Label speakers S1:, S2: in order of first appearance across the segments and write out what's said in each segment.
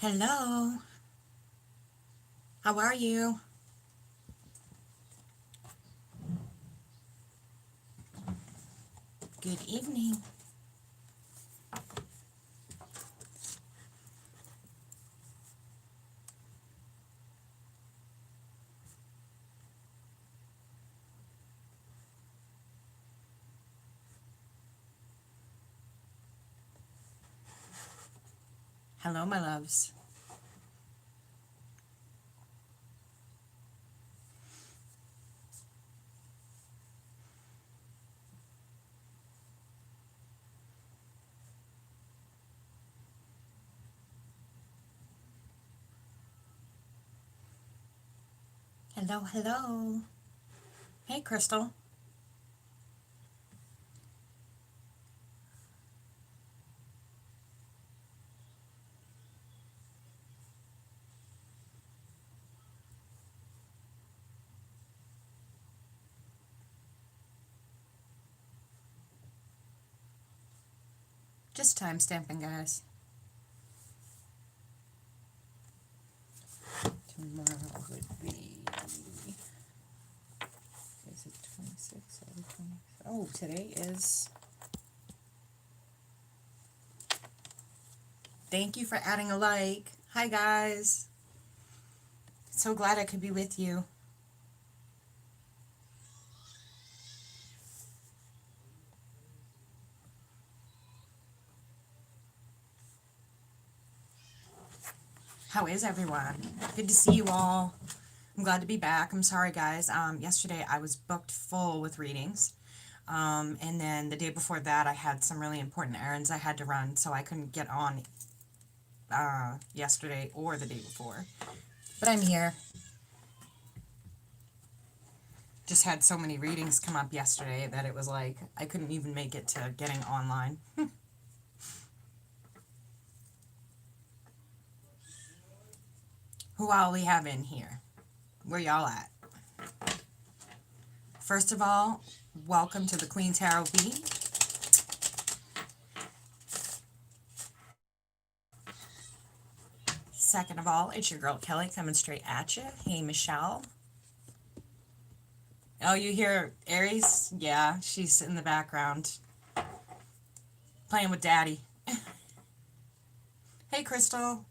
S1: Hello. How are you? Good evening. Hello, my loves. Hello, hello. Hey, Crystal. Just time stamping, guys. Tomorrow would be... Is it 26? Oh, today is... Thank you for adding a like. Hi, guys. So glad I could be with you. How is everyone? Good to see you all. I'm glad to be back. I'm sorry, guys. Yesterday I was booked full with readings. And then the day before that, I had some really important errands I had to run, so I couldn't get on yesterday or the day before. But I'm here. Just had so many readings come up yesterday that it was like I couldn't even make it to getting online. Who all we have in here? Where y'all at? First of all, welcome to the QueenTarotB. Second of all, it's your girl Keli coming straight at you. Hey, Michelle. Oh, you hear Aries? Yeah, she's in the background playing with Daddy. Hey, Crystal.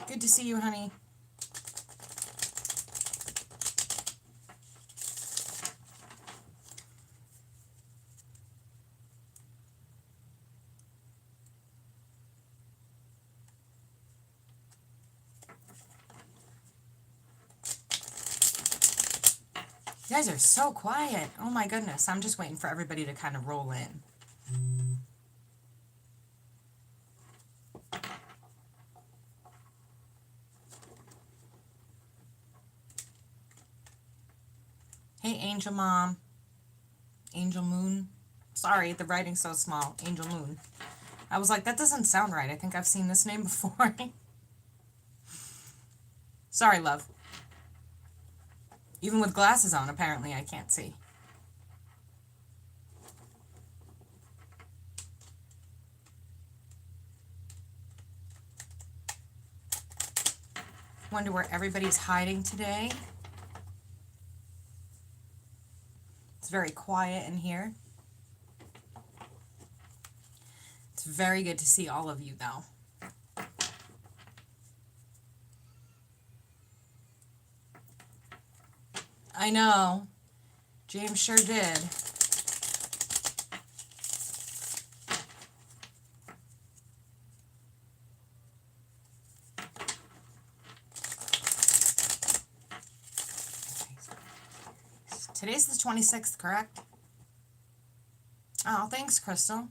S1: Good to see you, honey. You guys are so quiet. Oh my goodness. I'm just waiting for everybody to kind of roll in. Hey, Angel Mom. Angel Moon. Sorry, the writing's so small. Angel Moon. I was like, that doesn't sound right. I think I've seen this name before. Sorry, love. Even with glasses on, apparently I can't see. Wonder where everybody's hiding today. It's very quiet in here. It's very good to see all of you, though. I know. James sure did. Today's the 26th, correct? Oh, thanks, Crystal.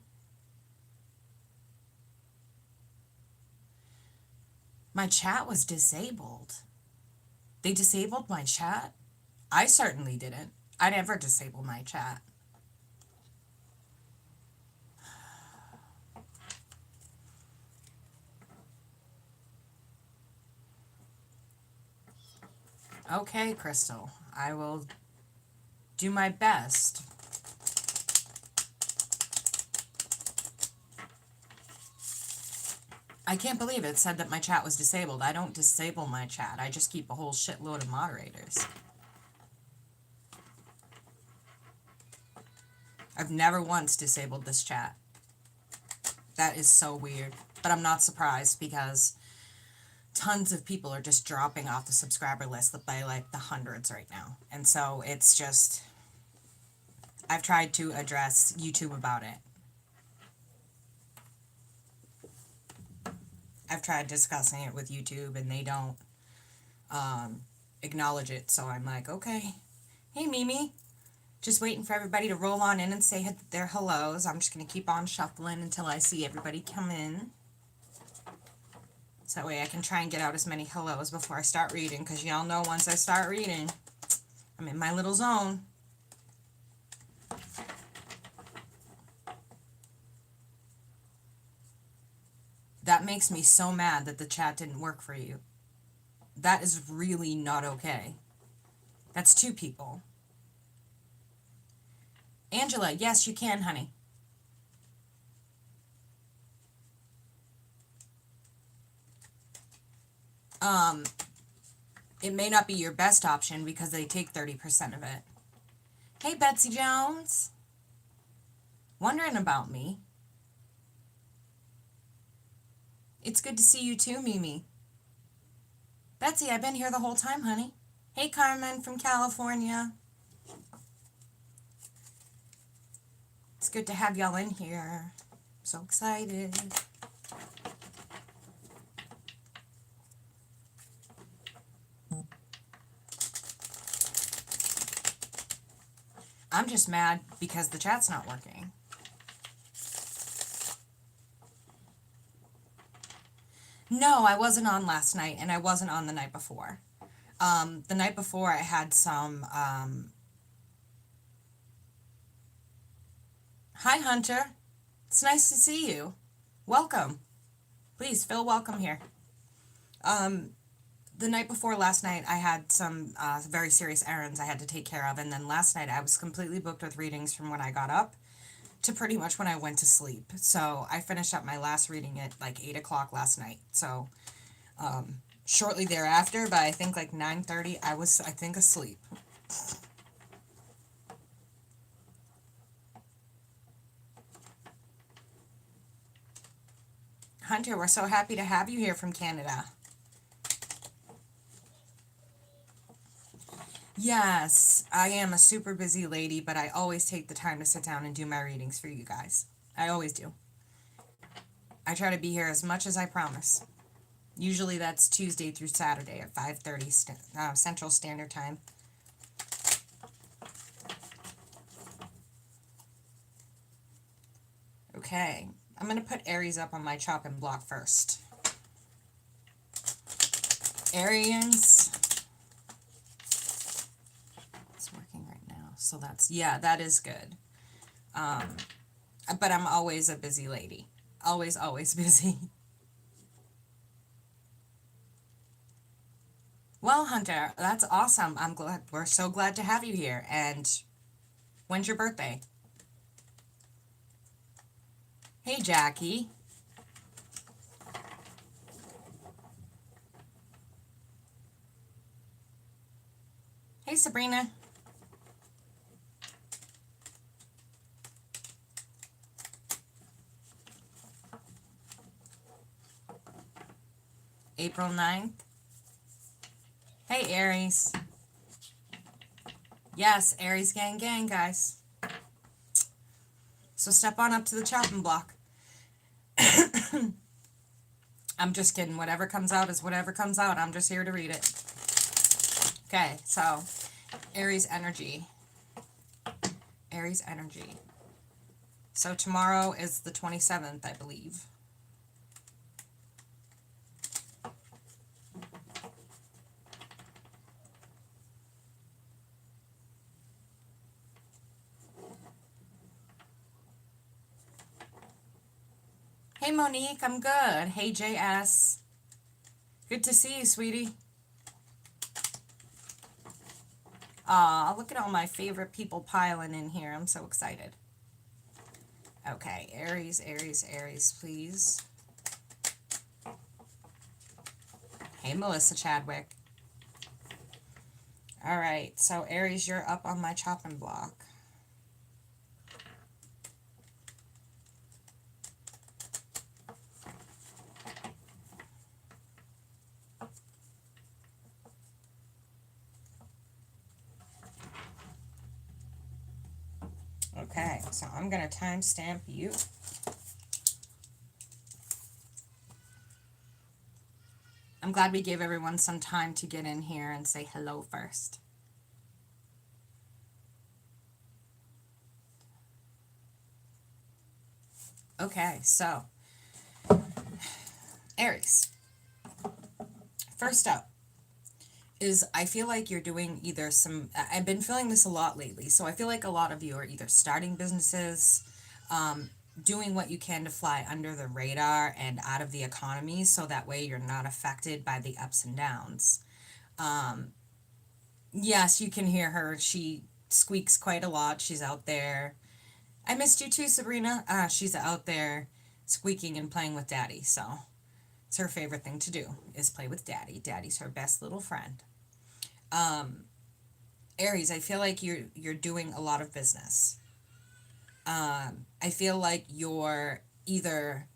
S1: My chat was disabled. They disabled my chat? I certainly didn't. I never disabled my chat. Okay, Crystal. I will do my best. I can't believe it said that my chat was disabled. I don't disable my chat. I just keep a whole shitload of moderators. I've never once disabled this chat. That is so weird. But I'm not surprised because tons of people are just dropping off the subscriber list by like the hundreds right now. And so it's just, I've tried to address YouTube about it. I've tried discussing it with YouTube and they don't acknowledge it. So I'm like, okay, hey Mimi, just waiting for everybody to roll on in and say their hellos. I'm just going to keep on shuffling until I see everybody come in. So that way I can try and get out as many hellos before I start reading. Because y'all know once I start reading, I'm in my little zone. That makes me so mad that the chat didn't work for you. That is really not okay. That's 2 people. Angela, yes, you can, honey. It may not be your best option because they take 30% of it. Hey, Betsy Jones. Wondering about me. It's good to see you too, Mimi. Betsy, I've been here the whole time, honey. Hey, Carmen from California. It's good to have y'all in here. So excited. I'm just mad because the chat's not working. No, I wasn't on last night, and I wasn't on the night before. The night before, I had some... Hi, Hunter. It's nice to see you. Welcome. Please, feel welcome here. The night before last night, I had some very serious errands I had to take care of, and then last night I was completely booked with readings from when I got up to pretty much when I went to sleep. So I finished up my last reading at like 8 o'clock last night. So shortly thereafter, by I think like 9:30, I was, I think, asleep. Hunter, we're so happy to have you here from Canada. Yes, I am a super busy lady, but I always take the time to sit down and do my readings for you guys. I always do. I try to be here as much as I promise. Usually that's Tuesday through Saturday at 5:30 Central Standard Time. Okay, I'm going to put Aries up on my chopping block first. Aries. It's working right now. So that's, yeah, that is good. But I'm always a busy lady. Always, always busy. Well, Hunter, that's awesome. I'm glad. We're so glad to have you here. And when's your birthday? Hey, Jackie. Hey, Sabrina. April 9th. Hey, Aries. Yes, Aries gang gang, guys. So step on up to the chopping block. I'm just kidding. Whatever comes out is whatever comes out. I'm just here to read it. Okay, so Aries energy. Aries energy. So tomorrow is the 27th, I believe. Hey, Monique, I'm good. Hey, JS. Good to see you, sweetie. Aw, look at all my favorite people piling in here. I'm so excited. Okay, Aries, Aries, Aries, please. Hey, Melissa Chadwick. All right, so Aries, you're up on my chopping block. Okay, so I'm going to timestamp you. I'm glad we gave everyone some time to get in here and say hello first. Okay, so Aries. First up is I feel like you're doing either some, I've been feeling this a lot lately, so I feel like a lot of you are either starting businesses, doing what you can to fly under the radar and out of the economy so that way you're not affected by the ups and downs. Yes, you can hear her. She squeaks quite a lot. She's out there. I missed you too, Sabrina. She's out there squeaking and playing with Daddy, so it's her favorite thing to do is play with Daddy. Daddy's her best little friend. Aries, I feel like you're doing a lot of business. I feel like you're either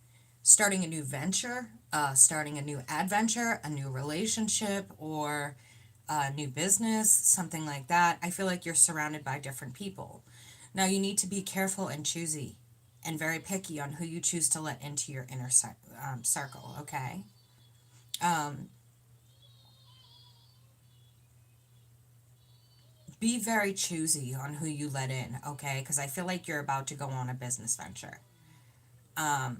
S1: starting a new venture, starting a new adventure, a new relationship, or a new business, something like that. I feel like you're surrounded by different people. Now, you need to be careful and choosy and very picky on who you choose to let into your inner circle, okay? Be very choosy on who you let in, okay? Because I feel like you're about to go on a business venture. I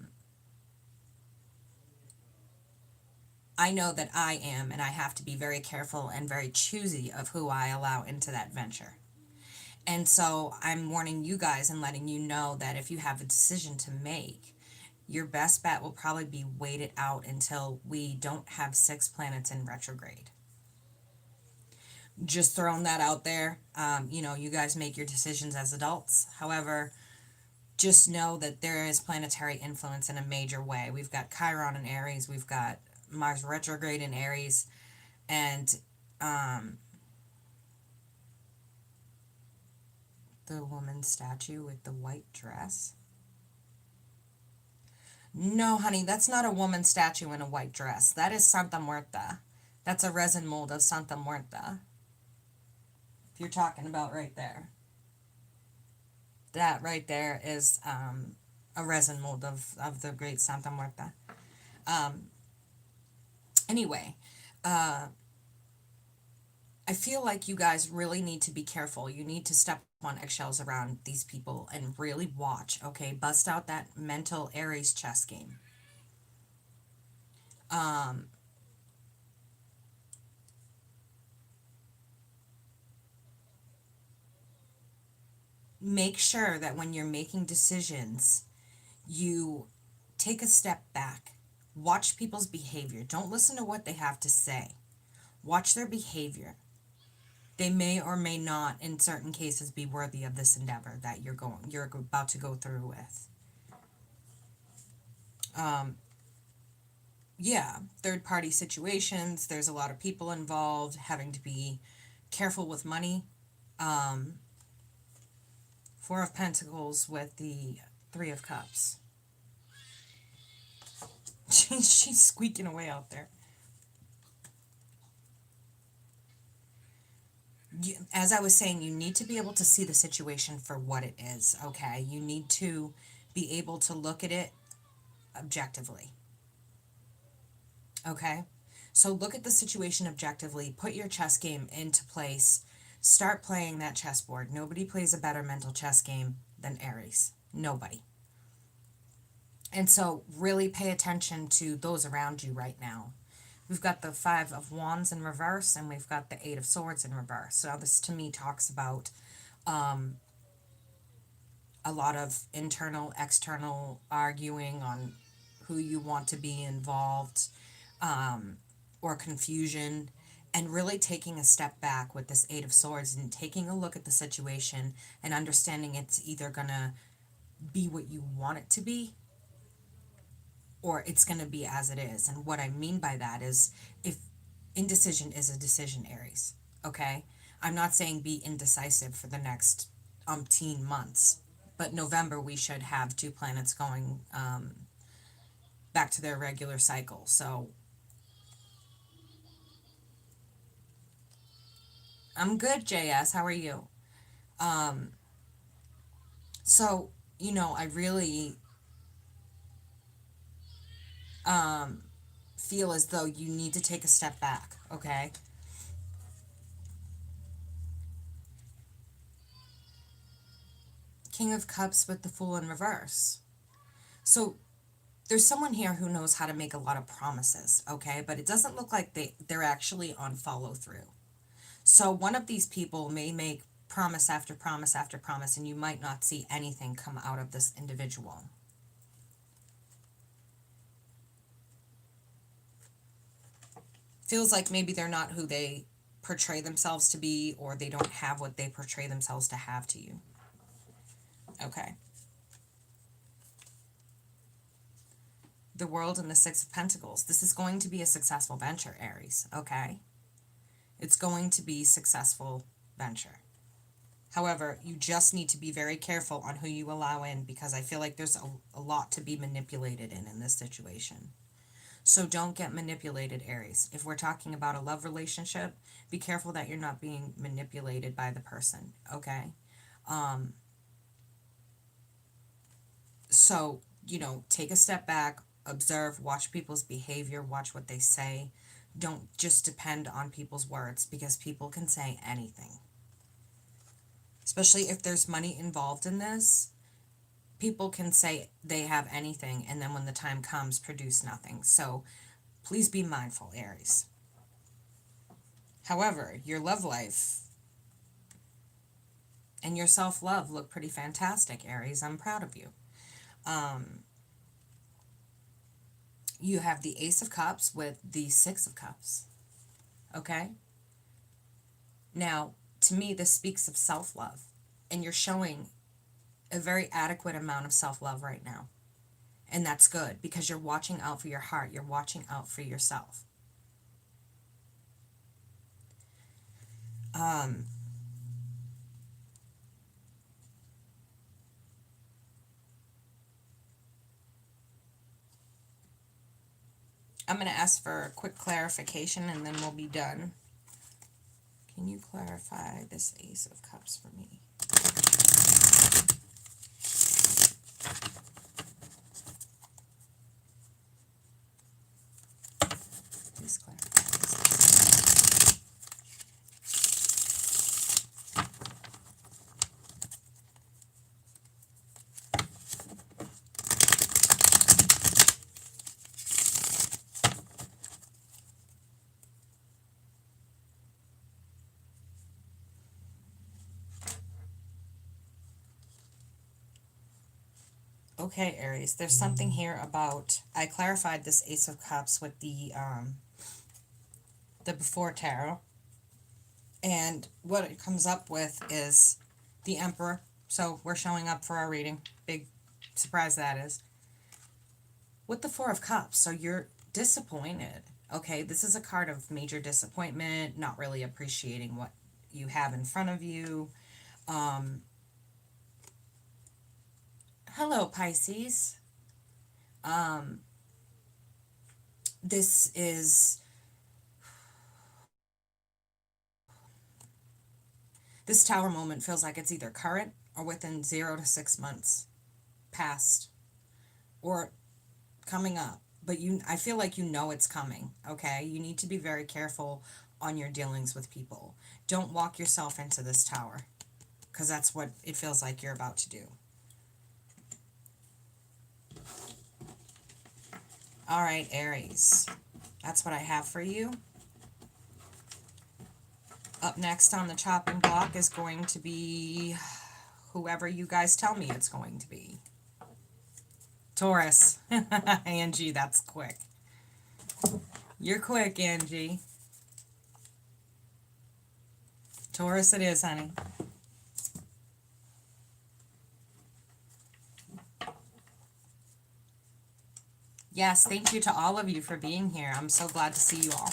S1: know that I am, and I have to be very careful and very choosy of who I allow into that venture. And so I'm warning you guys and letting you know that if you have a decision to make, your best bet will probably be wait it out until we don't have 6 planets in retrograde. Just throwing that out there. You guys make your decisions as adults. However, just know that there is planetary influence in a major way. We've got Chiron in Aries, we've got Mars retrograde in Aries, and the woman statue with the white dress. No, honey, that's not a woman statue in a white dress. That is Santa Muerta. That's a resin mold of Santa Muerta. If you're talking about right there. That right there is a resin mold of the great Santa Muerta. Anyway, I feel like you guys really need to be careful. You need to step on eggshells around these people and really watch, okay? Bust out that mental Aries chess game. Make sure that when you're making decisions, you take a step back. Watch people's behavior. Don't listen to what they have to say. Watch their behavior. They may or may not, in certain cases, be worthy of this endeavor that you're about to go through with. Yeah, third party situations. There's a lot of people involved. Having to be careful with money. Four of Pentacles with the Three of Cups. She's squeaking away out there. As I was saying, you need to be able to see the situation for what it is, okay? You need to be able to look at it objectively. Okay? So look at the situation objectively, put your chess game into place, start playing that chessboard. Nobody plays a better mental chess game than Aries. Nobody. And so really pay attention to those around you right now. We've got the Five of Wands in reverse, and we've got the Eight of Swords in reverse. So this, to me, talks about a lot of internal, external arguing on who you want to be involved, or confusion, and really taking a step back with this Eight of Swords and taking a look at the situation and understanding it's either going to be what you want it to be, or it's going to be as it is. And what I mean by that is, if indecision is a decision, Aries. Okay? I'm not saying be indecisive for the next umpteen months, but November we should have two planets going back to their regular cycle. So I'm good, JS. How are you? Um, so, I really um, feel as though you need to take a step back, okay? King of Cups with the Fool in reverse. So there's someone here who knows how to make a lot of promises, okay? But it doesn't look like they're actually on follow through. So one of these people may make promise after promise after promise, and you might not see anything come out of this individual. Feels like maybe they're not who they portray themselves to be, or they don't have what they portray themselves to have to you. Okay. The World and the Six of Pentacles. This is going to be a successful venture, Aries, okay? It's going to be a successful venture. However, you just need to be very careful on who you allow in, because I feel like there's a lot to be manipulated in this situation. So don't get manipulated, Aries. If we're talking about a love relationship, be careful that you're not being manipulated by the person, okay? So, take a step back, observe, watch people's behavior, watch what they say. Don't just depend on people's words, because people can say anything. Especially if there's money involved in this, people can say they have anything, and then when the time comes, produce nothing. So please be mindful, Aries. However, your love life and your self-love look pretty fantastic, Aries. I'm proud of you. You have the Ace of Cups with the Six of Cups. Okay? Now, to me, this speaks of self-love. And you're showing a very adequate amount of self-love right now. And that's good, because you're watching out for your heart. You're watching out for yourself. I'm going to ask for a quick clarification, and then we'll be done. Can you clarify this Ace of Cups for me? Please clarify this. Okay, Aries, there's something here about, I clarified this Ace of Cups with the Before Tarot. And what it comes up with is the Emperor. So we're showing up for our reading. Big surprise that is. With the Four of Cups, so you're disappointed. Okay, this is a card of major disappointment, not really appreciating what you have in front of you. Hello, Pisces. This is... This Tower moment feels like it's either current or within 0 to 6 months past or coming up. But I feel like it's coming, okay? You need to be very careful on your dealings with people. Don't walk yourself into this tower, because that's what it feels like you're about to do. All right, Aries. That's what I have for you. Up next on the chopping block is going to be whoever you guys tell me it's going to be. Taurus. Angie, that's quick. You're quick, Angie. Taurus it is, honey. Yes, thank you to all of you for being here. I'm so glad to see you all.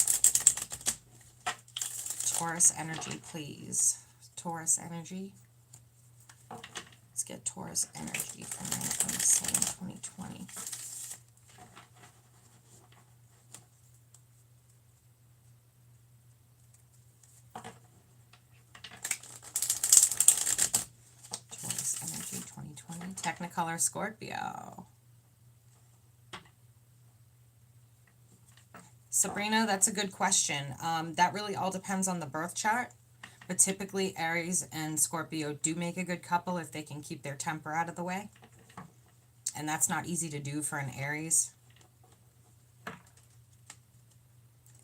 S1: Taurus energy, please. Taurus energy. Let's get Taurus energy for 9/27/2020. Taurus energy 2020. Technicolor Scorpio. Sabrina, that's a good question. That really all depends on the birth chart. But typically, Aries and Scorpio do make a good couple if they can keep their temper out of the way. And that's not easy to do for an Aries.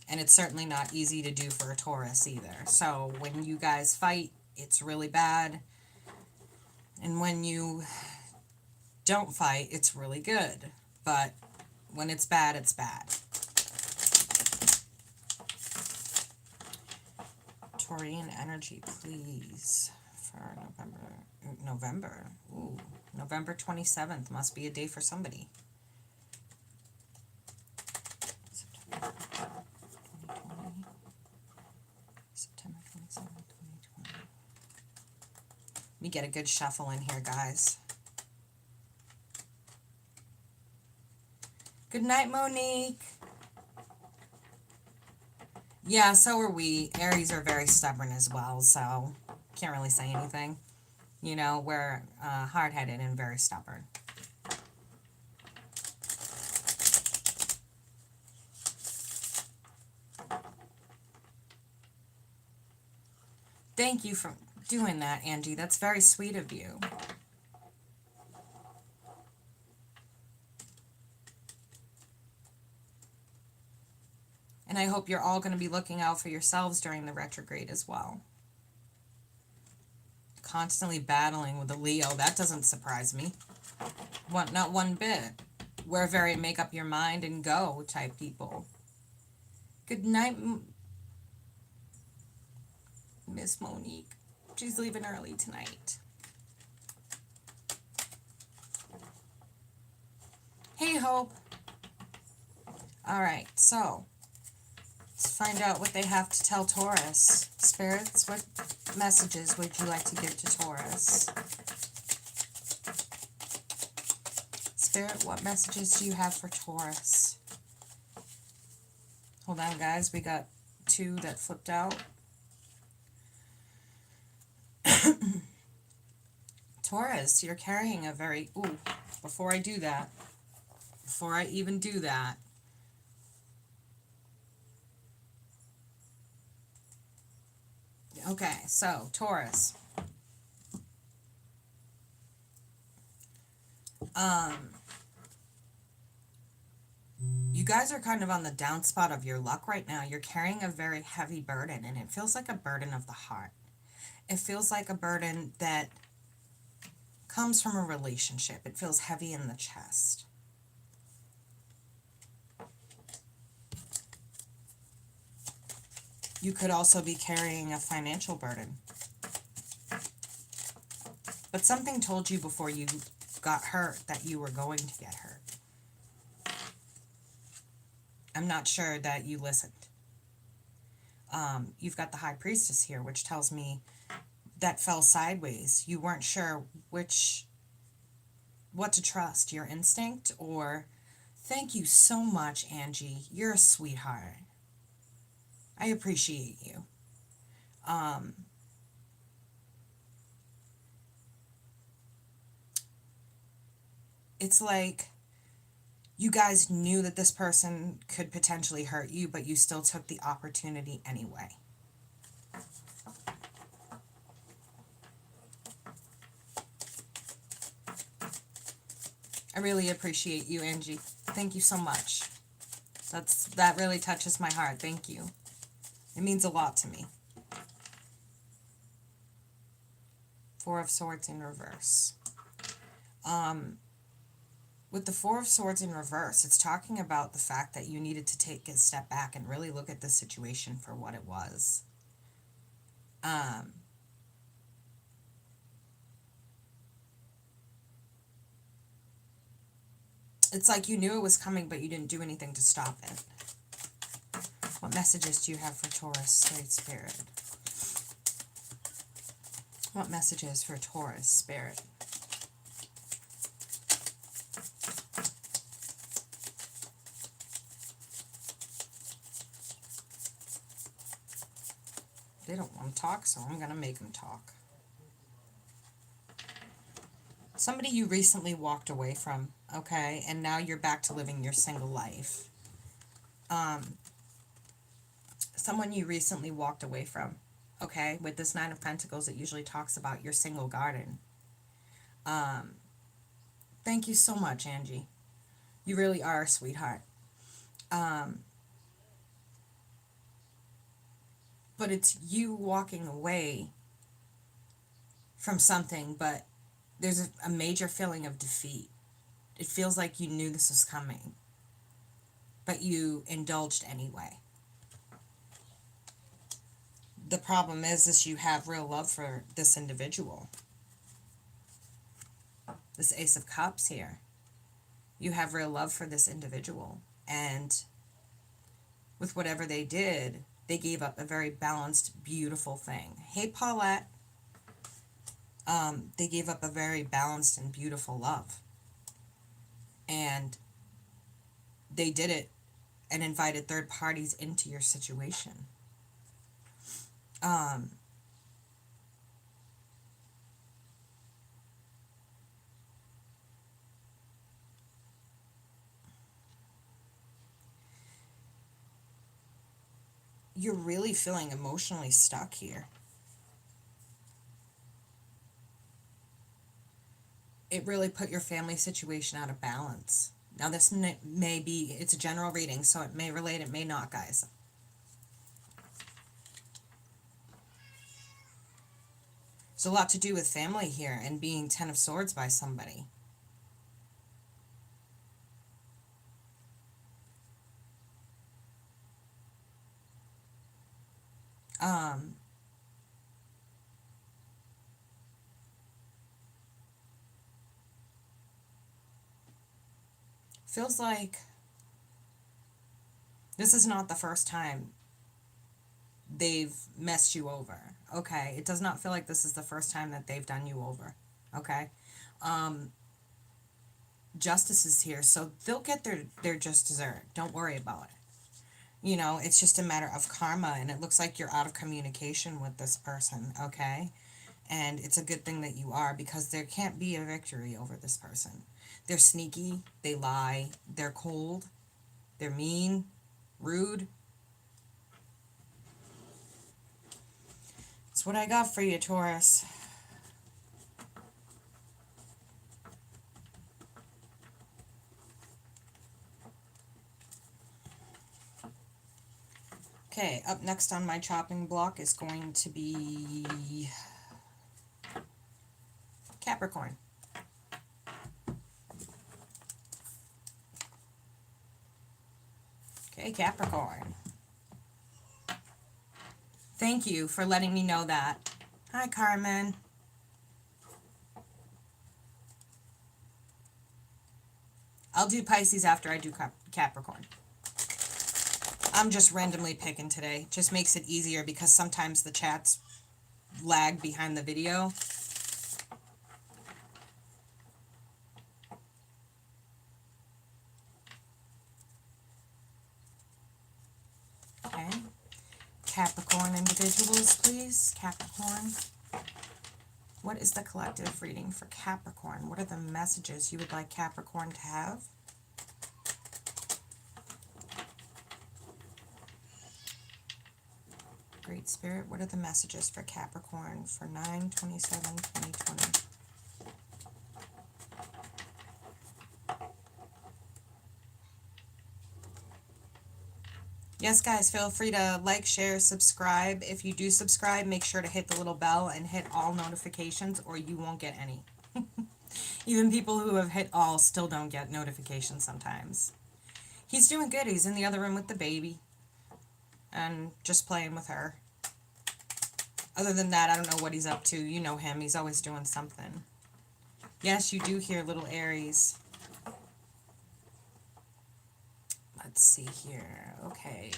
S1: And it's certainly not easy to do for a Taurus either. So when you guys fight, it's really bad. And when you don't fight, it's really good. But when it's bad, it's bad. Taurian energy, please, for November. Ooh, November 27th must be a day for somebody. September 27th, 2020. Let me get a good shuffle in here, guys. Good night, Monique. Yeah, so are we. Aries are very stubborn as well, so can't really say anything. You know, we're hard-headed and very stubborn. Thank you for doing that, Angie. That's very sweet of you. And I hope you're all going to be looking out for yourselves during the retrograde as well. Constantly battling with a Leo, that doesn't surprise me. Not one bit. We're very make up your mind and go type people. Good night, Miss Monique. She's leaving early tonight. Hey, Hope. All right, so let's find out what they have to tell Taurus. Spirits, what messages would you like to give to Taurus? Spirit, what messages do you have for Taurus? Hold on, guys. We got two that flipped out. Taurus, you're carrying a very... Ooh, before I even do that, okay, so Taurus. You guys are kind of on the down spot of your luck right now. You're carrying a very heavy burden, and it feels like a burden of the heart. It feels like a burden that comes from a relationship. It feels heavy in the chest. You could also be carrying a financial burden. But something told you before you got hurt that you were going to get hurt. I'm not sure that you listened. You've got the High Priestess here, which tells me that fell sideways. You weren't sure what to trust, your instinct or... Thank you so much, Angie. You're a sweetheart. I appreciate you. It's like you guys knew that this person could potentially hurt you, but you still took the opportunity anyway. I really appreciate you, Angie. Thank you so much. That really touches my heart. Thank you. It means a lot to me. Four of Swords in reverse. With the Four of Swords in reverse, it's talking about the fact that you needed to take a step back and really look at the situation for what it was. It's like you knew it was coming, but you didn't do anything to stop it. What messages do you have for Taurus, Great Spirit? What messages for Taurus, Spirit? They don't want to talk, so I'm going to make them talk. Somebody you recently walked away from, okay, and now you're back to living your single life. Someone you recently walked away from, okay, with this Nine of Pentacles, it usually talks about your single garden. Thank you so much, Angie. You really are a sweetheart. But it's you walking away from something, but there's a major feeling of defeat. It feels like you knew this was coming, but you indulged anyway. The problem is you have real love for this individual. This Ace of Cups here. You have real love for this individual. And with whatever they did, they gave up a very balanced, beautiful thing. Hey, Paulette. They gave up a very balanced and beautiful love. And they did it and invited third parties into your situation. You're really feeling emotionally stuck here. It really put your family situation out of balance. Now this may be, it's a general reading, so it may relate, it may not, guys. There's a lot to do with family here and being 10 of Swords by somebody. Feels like this is not the first time they've messed you over, okay? It does not feel like this is the first time that they've done you over, okay? Justice is here, so they'll get their just dessert. Don't worry about it. You know, it's just a matter of karma, and it looks like you're out of communication with this person, okay? And it's a good thing that you are, because there can't be a victory over this person. They're sneaky, they lie, they're cold, they're mean, rude. That's what I got for you, Taurus. Okay, up next on my chopping block is going to be Capricorn. Okay, Capricorn. Thank you for letting me know that. Hi, Carmen. I'll do Pisces after I do Capricorn. I'm just randomly picking today. Just makes it easier because sometimes the chats lag behind the video. Okay. Capricorn individuals, please. Capricorn. What is the collective reading for Capricorn? What are the messages you would like Capricorn to have? Great Spirit, what are the messages for Capricorn for 9/27/2020? Yes, guys, feel free to like, share, subscribe. If you do subscribe, make sure to hit the little bell and hit all notifications, or you won't get any. Even people who have hit all still don't get notifications sometimes. He's doing good. He's in the other room with the baby and just playing with her. Other than that, I don't know what he's up to. You know him. He's always doing something. Yes, you do hear little Aries. Let's see here. Okay.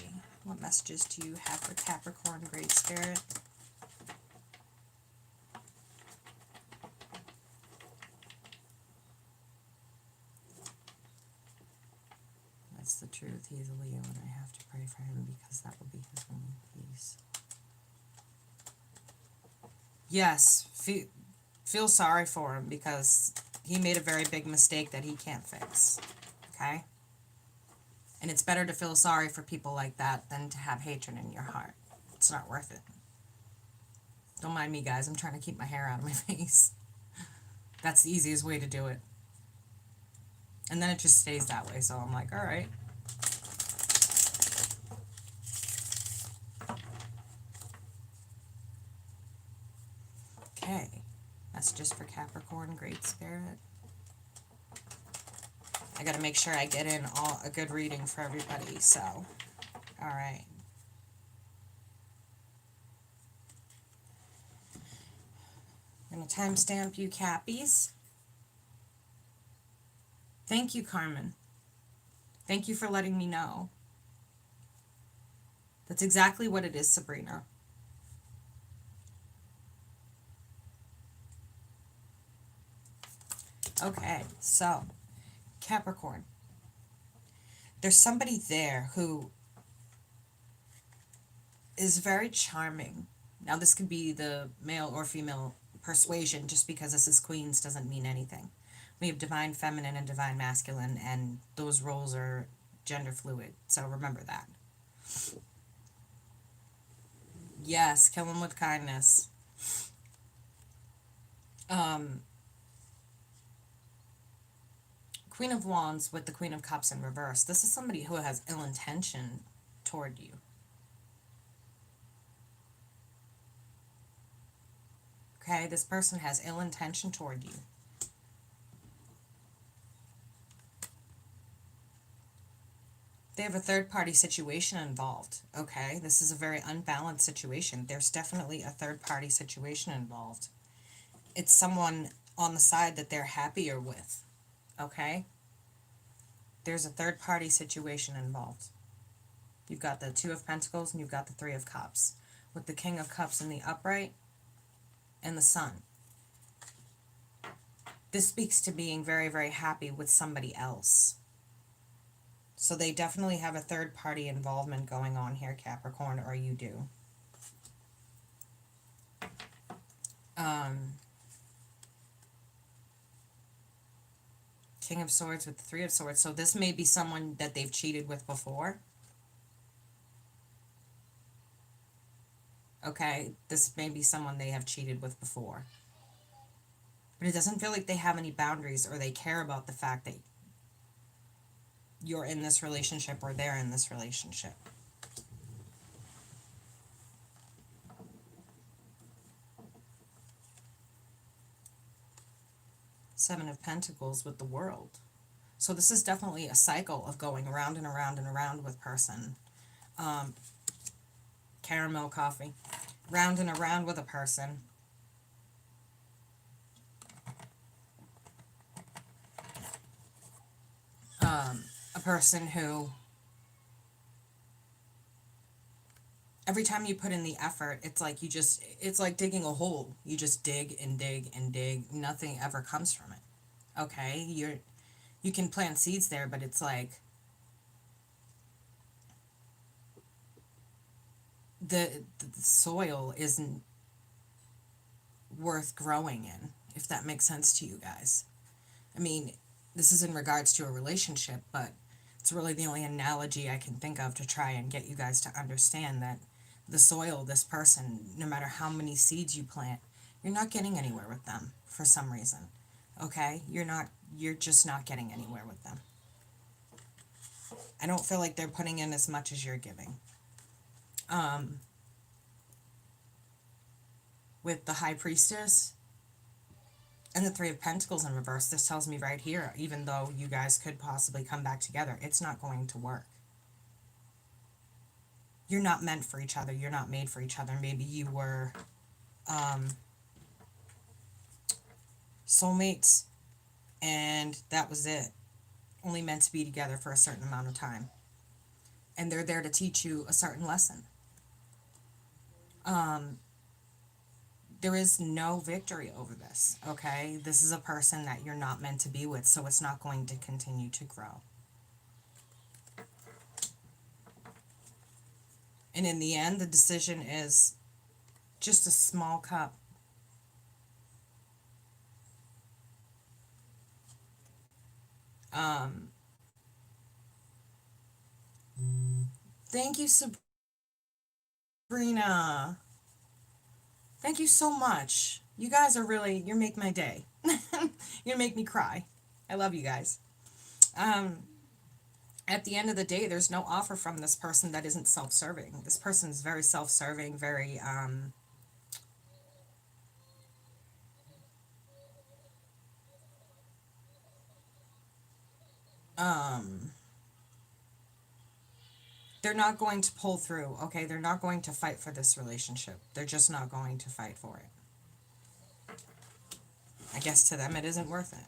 S1: What messages do you have for Capricorn, Great Spirit? truth. He's a Leo, and I have to pray for him because that will be his only peace. Yes, feel sorry for him because he made a very big mistake that he can't fix. Okay? And it's better to feel sorry for people like that than to have hatred in your heart. It's not worth it. Don't mind me, guys. I'm trying to keep my hair out of my face. That's the easiest way to do it. And then it just stays that way, so I'm like, all right. Okay. That's just for Capricorn, Great Spirit. I gotta make sure I get in a good reading for everybody, so. All right. I'm going to timestamp you, Cappies. Thank you, Carmen. Thank you for letting me know. That's exactly what it is, Sabrina. Okay, so, Capricorn. There's somebody there who is very charming. Now, this could be the male or female persuasion. Just because this is Queens doesn't mean anything. We have divine feminine and divine masculine, and those roles are gender fluid, so remember that. Yes, kill him with kindness. Queen of Wands with the Queen of Cups in reverse. This is somebody who has ill intention toward you. Okay, this person has ill intention toward you. They have a third-party situation involved. Okay, this is a very unbalanced situation. There's definitely a third-party situation involved. It's someone on the side that they're happier with. Okay? There's a third-party situation involved. You've got the Two of Pentacles and you've got the Three of Cups. With the King of Cups in the upright and the Sun. This speaks to being very, very happy with somebody else. So they definitely have a third-party involvement going on here, Capricorn, or you do. King of Swords with the Three of Swords. So this may be someone that they've cheated with before. Okay, this may be someone they have cheated with before. But it doesn't feel like they have any boundaries or they care about the fact that you're in this relationship or they're in this relationship. Seven of Pentacles with the World. So this is definitely a cycle of going around and around and around with person. Caramel coffee. Round and around with a person. A person who, every time you put in the effort, it's like it's like digging a hole. You just dig and dig and dig. Nothing ever comes from it. Okay? You can plant seeds there, but it's like the soil isn't worth growing in, if that makes sense to you guys. I mean, this is in regards to a relationship, but it's really the only analogy I can think of to try and get you guys to understand that the soil, this person, no matter how many seeds you plant, you're not getting anywhere with them for some reason. Okay? You're just not getting anywhere with them. I don't feel like they're putting in as much as you're giving. With the High Priestess and the Three of Pentacles in reverse, this tells me right here, even though you guys could possibly come back together, it's not going to work. You're not meant for each other. You're not made for each other. Maybe you were soulmates, and that was it. Only meant to be together for a certain amount of time. And they're there to teach you a certain lesson. There is no victory over this, okay? This is a person that you're not meant to be with, so it's not going to continue to grow. And in the end, the decision is just a small cup. Thank you, Sabrina. Thank you so much. You guys are really, you make my day. You make me cry. I love you guys. At the end of the day, there's no offer from this person that isn't self-serving. This person is very self-serving, very, they're not going to pull through, okay? They're not going to fight for this relationship. They're just not going to fight for it. I guess to them it isn't worth it.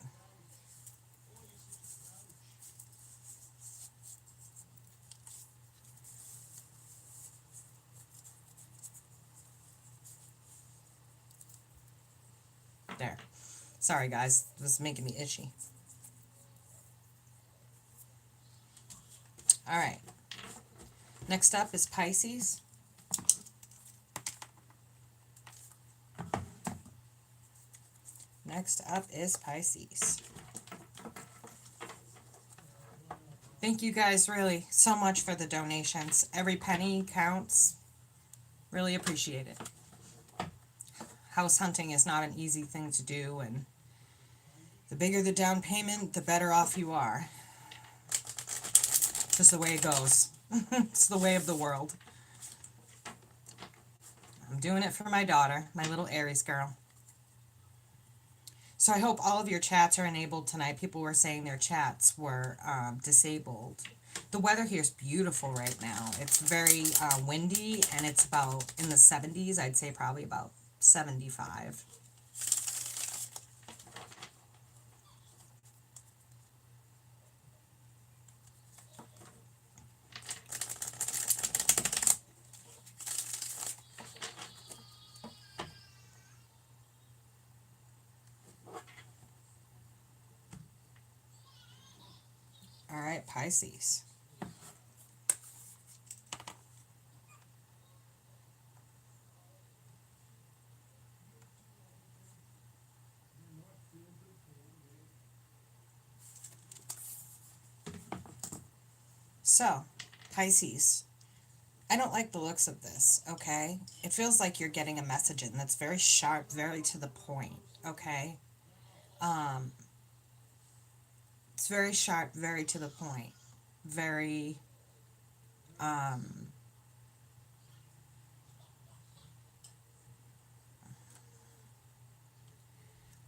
S1: There. Sorry, guys. It was making me itchy. All right. Next up is Pisces. Next up is Pisces. Thank you guys really so much for the donations. Every penny counts. Really appreciate it. House hunting is not an easy thing to do, and the bigger the down payment, the better off you are. Just the way it goes. It's the way of the world. I'm doing it for my daughter, my little Aries girl. So I hope all of your chats are enabled tonight. People were saying their chats were disabled. The weather here is beautiful right now. It's very windy, and it's about in the 70s. I'd say probably about 75. All right, Pisces. So, Pisces, I don't like the looks of this, okay? It feels like you're getting a message in that's very sharp, very to the point, okay? It's very sharp, very to the point, very,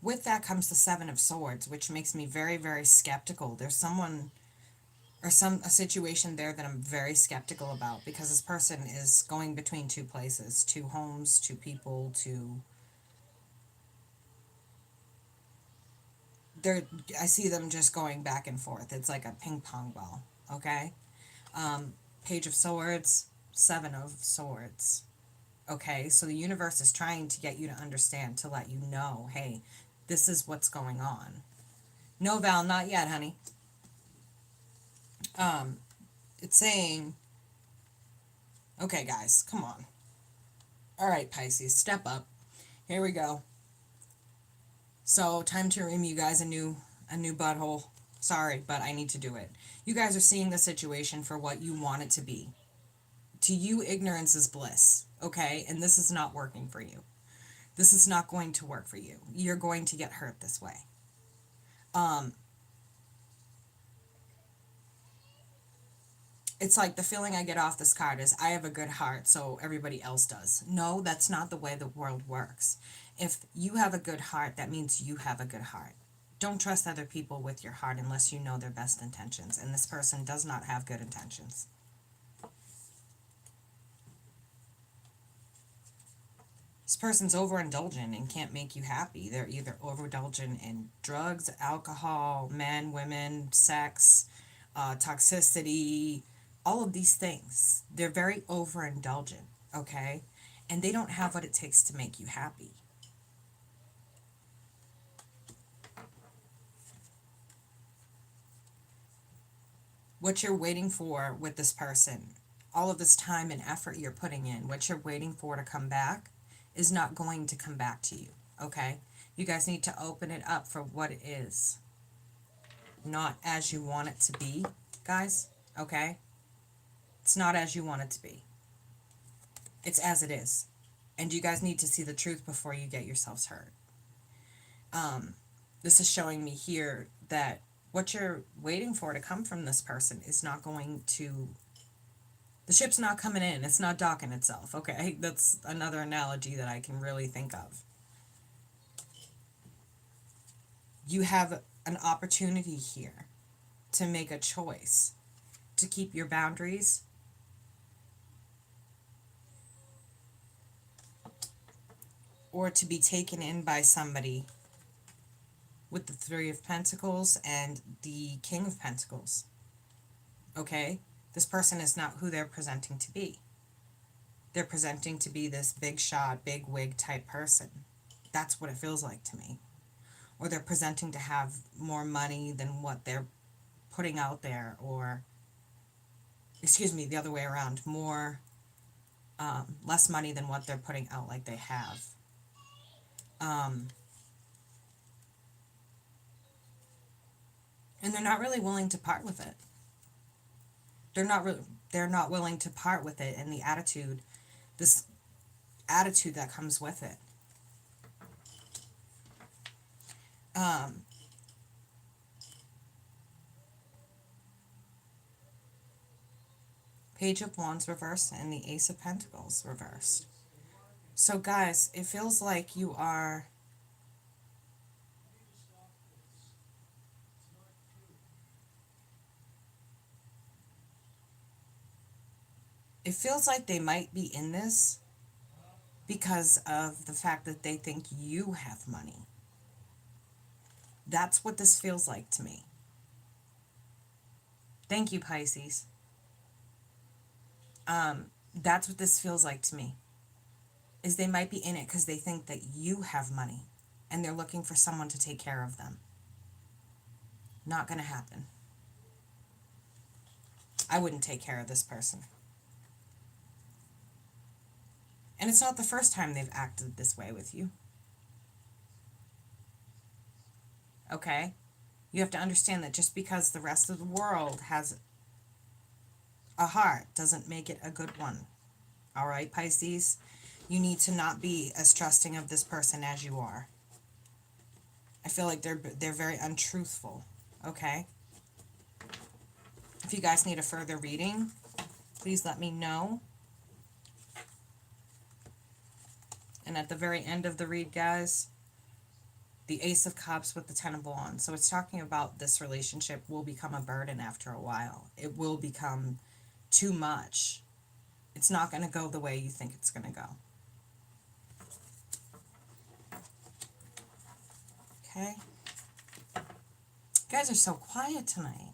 S1: with that comes the Seven of Swords, which makes me very, very skeptical. There's someone or a situation there that I'm very skeptical about, because this person is going between two places, two homes, two people, I see them just going back and forth. It's like a ping pong ball, okay? Page of Swords, Seven of Swords. Okay, so the universe is trying to get you to understand, to let you know, hey, this is what's going on. No, Val, not yet, honey. It's saying, okay, guys, come on. All right, Pisces, step up. Here we go. So, time to ream you guys a new butthole. Sorry, but I need to do it. You guys are seeing the situation for what you want it to be. To you, ignorance is bliss, okay? And this is not working for you. This is not going to work for you. You're going to get hurt this way. It's like the feeling I get off this card is I have a good heart, so everybody else does. No, that's not the way the world works. If you have a good heart, that means you have a good heart. Don't trust other people with your heart unless you know their best intentions, and this person does not have good intentions. This person's overindulgent and can't make you happy. They're either overindulgent in drugs, alcohol, men, women, sex, toxicity, all of these things. They're very overindulgent, okay? And they don't have what it takes to make you happy. What you're waiting for with this person all of this time and effort you're putting in, what you're waiting for to come back, is not going to come back to you, okay? You guys need to open it up for what it is, not as you want it to be, guys, okay? It's not as you want it to be. It's as it is. And you guys need to see the truth before you get yourselves hurt. This is showing me here that what you're waiting for to come from this person is not going to... The ship's not coming in. It's not docking itself, okay? That's another analogy that I can really think of. You have an opportunity here to make a choice, to keep your boundaries, or to be taken in by somebody with the Three of Pentacles and the King of Pentacles. Okay? This person is not who they're presenting to be. They're presenting to be this big shot, big wig type person. That's what it feels like to me. Or they're presenting to have more money than what they're putting out there, or, excuse me, the other way around, less money than what they're putting out like they have. And they're not really willing to part with it. They're not willing to part with it, and the attitude, this attitude that comes with it. Page of Wands reversed and the Ace of Pentacles reversed. So guys, it feels like you are... It feels like they might be in this because of the fact that they think you have money. That's what this feels like to me. Thank you, Pisces. That's what this feels like to me. Is they might be in it because they think that you have money and they're looking for someone to take care of them. Not going to happen. I wouldn't take care of this person. And it's not the first time they've acted this way with you. Okay? You have to understand that just because the rest of the world has a heart doesn't make it a good one. All right, Pisces? You need to not be as trusting of this person as you are. I feel like they're very untruthful. Okay? If you guys need a further reading, please let me know. And at the very end of the read, guys, the Ace of Cups with the Ten of Wands. So it's talking about this relationship will become a burden after a while. It will become too much. It's not going to go the way you think it's going to go. Okay? You guys are so quiet tonight.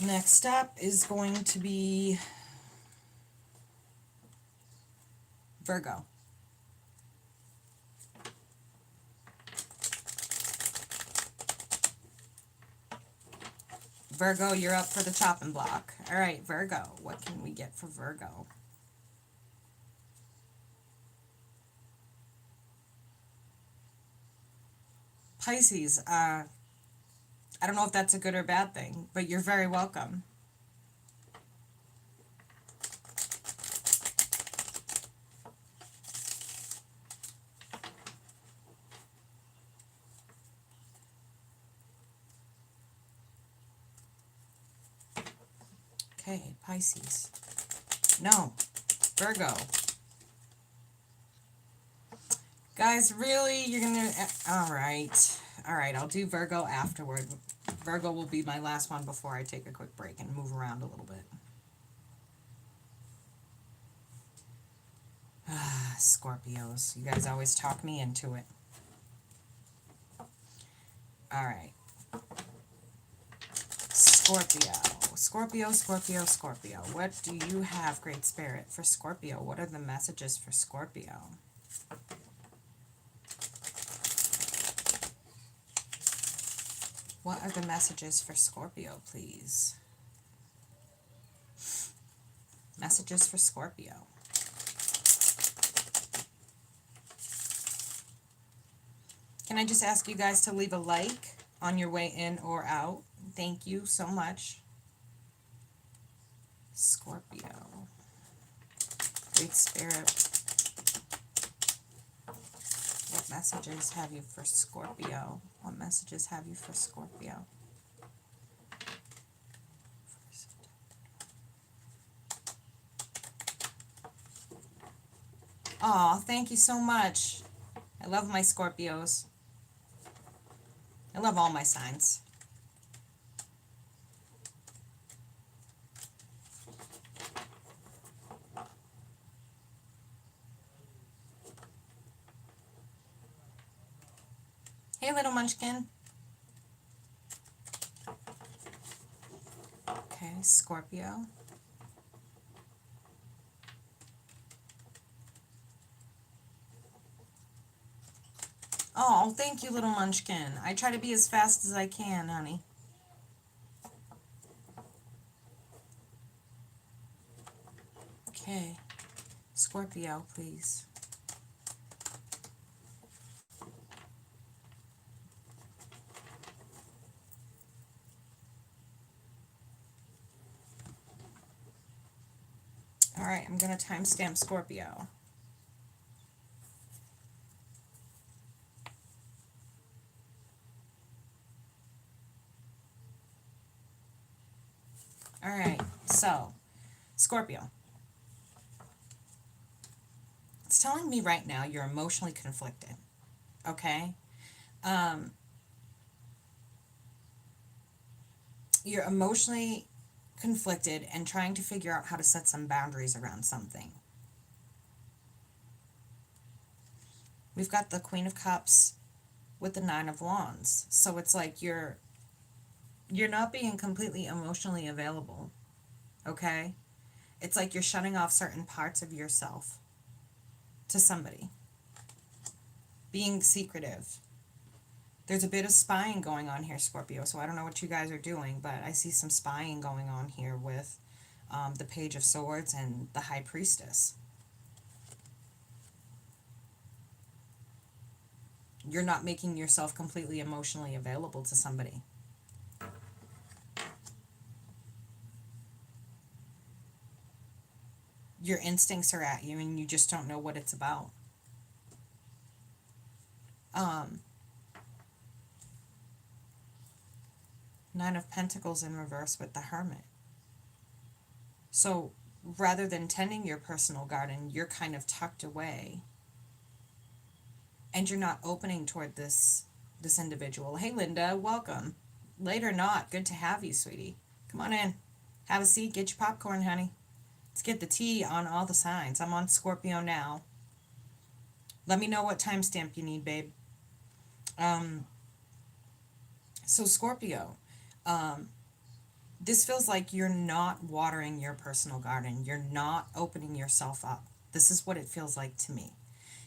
S1: Next up is going to be Virgo. Virgo, you're up for the chopping block. All right, Virgo, what can we get for Virgo? Pisces, I don't know if that's a good or bad thing, but you're very welcome. Okay, Pisces. No, Virgo. Guys, really? You're gonna... All right. All right, I'll do Virgo afterward. Virgo will be my last one before I take a quick break and move around a little bit. Scorpios. You guys always talk me into it. All right. Scorpio. Scorpio, Scorpio, Scorpio. What do you have, Great Spirit, for Scorpio? What are the messages for Scorpio? What are the messages for Scorpio, please? Messages for Scorpio. Can I just ask you guys to leave a like on your way in or out? Thank you so much. Scorpio. Great Spirit. What messages have you for Scorpio? What messages have you for Scorpio? Oh, thank you so much. I love my Scorpios. I love all my signs. Hey, little munchkin. Okay, Scorpio. Oh, thank you, little munchkin. I try to be as fast as I can, honey. Okay, Scorpio, please. All right, I'm going to timestamp Scorpio. All right, so Scorpio. It's telling me right now you're emotionally conflicted, okay? You're emotionally conflicted and trying to figure out how to set some boundaries around something. We've got the Queen of Cups with the Nine of Wands. So it's like you're not being completely emotionally available, okay? It's like you're shutting off certain parts of yourself to somebody. Being secretive. There's a bit of spying going on here, Scorpio, so I don't know what you guys are doing, but I see some spying going on here with the Page of Swords and the High Priestess. You're not making yourself completely emotionally available to somebody. Your instincts are at you and you just don't know what it's about. Nine of Pentacles in reverse with the Hermit. So rather than tending your personal garden, you're kind of tucked away. And you're not opening toward this individual. Hey, Linda, welcome. Late or not, good to have you, sweetie. Come on in. Have a seat. Get your popcorn, honey. Let's get the tea on all the signs. I'm on Scorpio now. Let me know what timestamp you need, babe. So Scorpio, this feels like you're not watering your personal garden. You're not opening yourself up. This is what it feels like to me.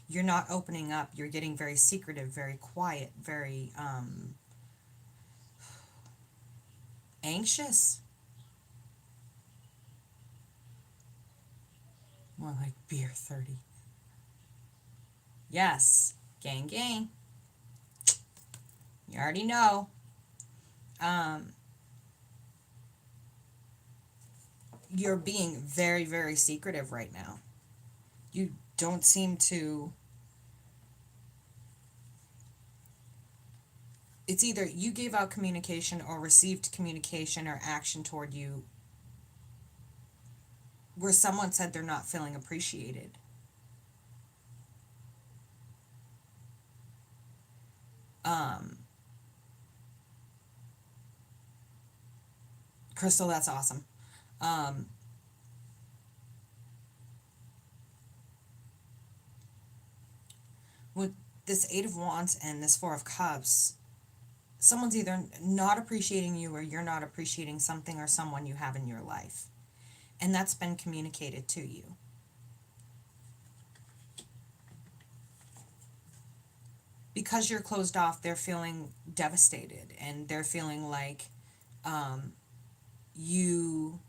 S1: You're not opening up. You're getting very secretive, very quiet, very anxious. More like beer 30. Yes. Gang, gang. You already know. You're being very, very secretive right now. You don't seem to... It's either you gave out communication or received communication or action toward you where someone said they're not feeling appreciated. Crystal, that's awesome. With this Eight of Wands and this Four of Cups, someone's either not appreciating you or you're not appreciating something or someone you have in your life. And that's been communicated to you. because you're closed off, they're feeling devastated, and they're feeling like you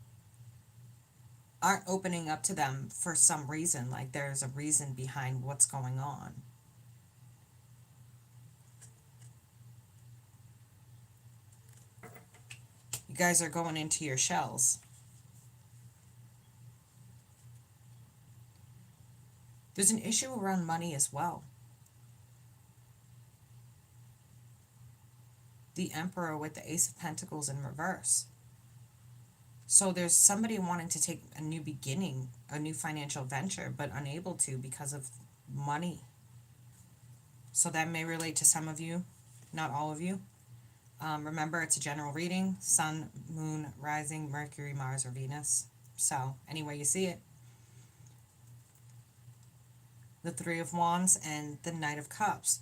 S1: aren't opening up to them for some reason, like there's a reason behind what's going on. You guys are going into your shells. There's an issue around money as well. The Emperor with the Ace of Pentacles in reverse. So there's somebody wanting to take a new beginning, a new financial venture, but unable to because of money. So that may relate to some of you, not all of you. Remember, it's a general reading. Sun, Moon, Rising, Mercury, Mars, or Venus. So any way you see it. The Three of Wands and the Knight of Cups.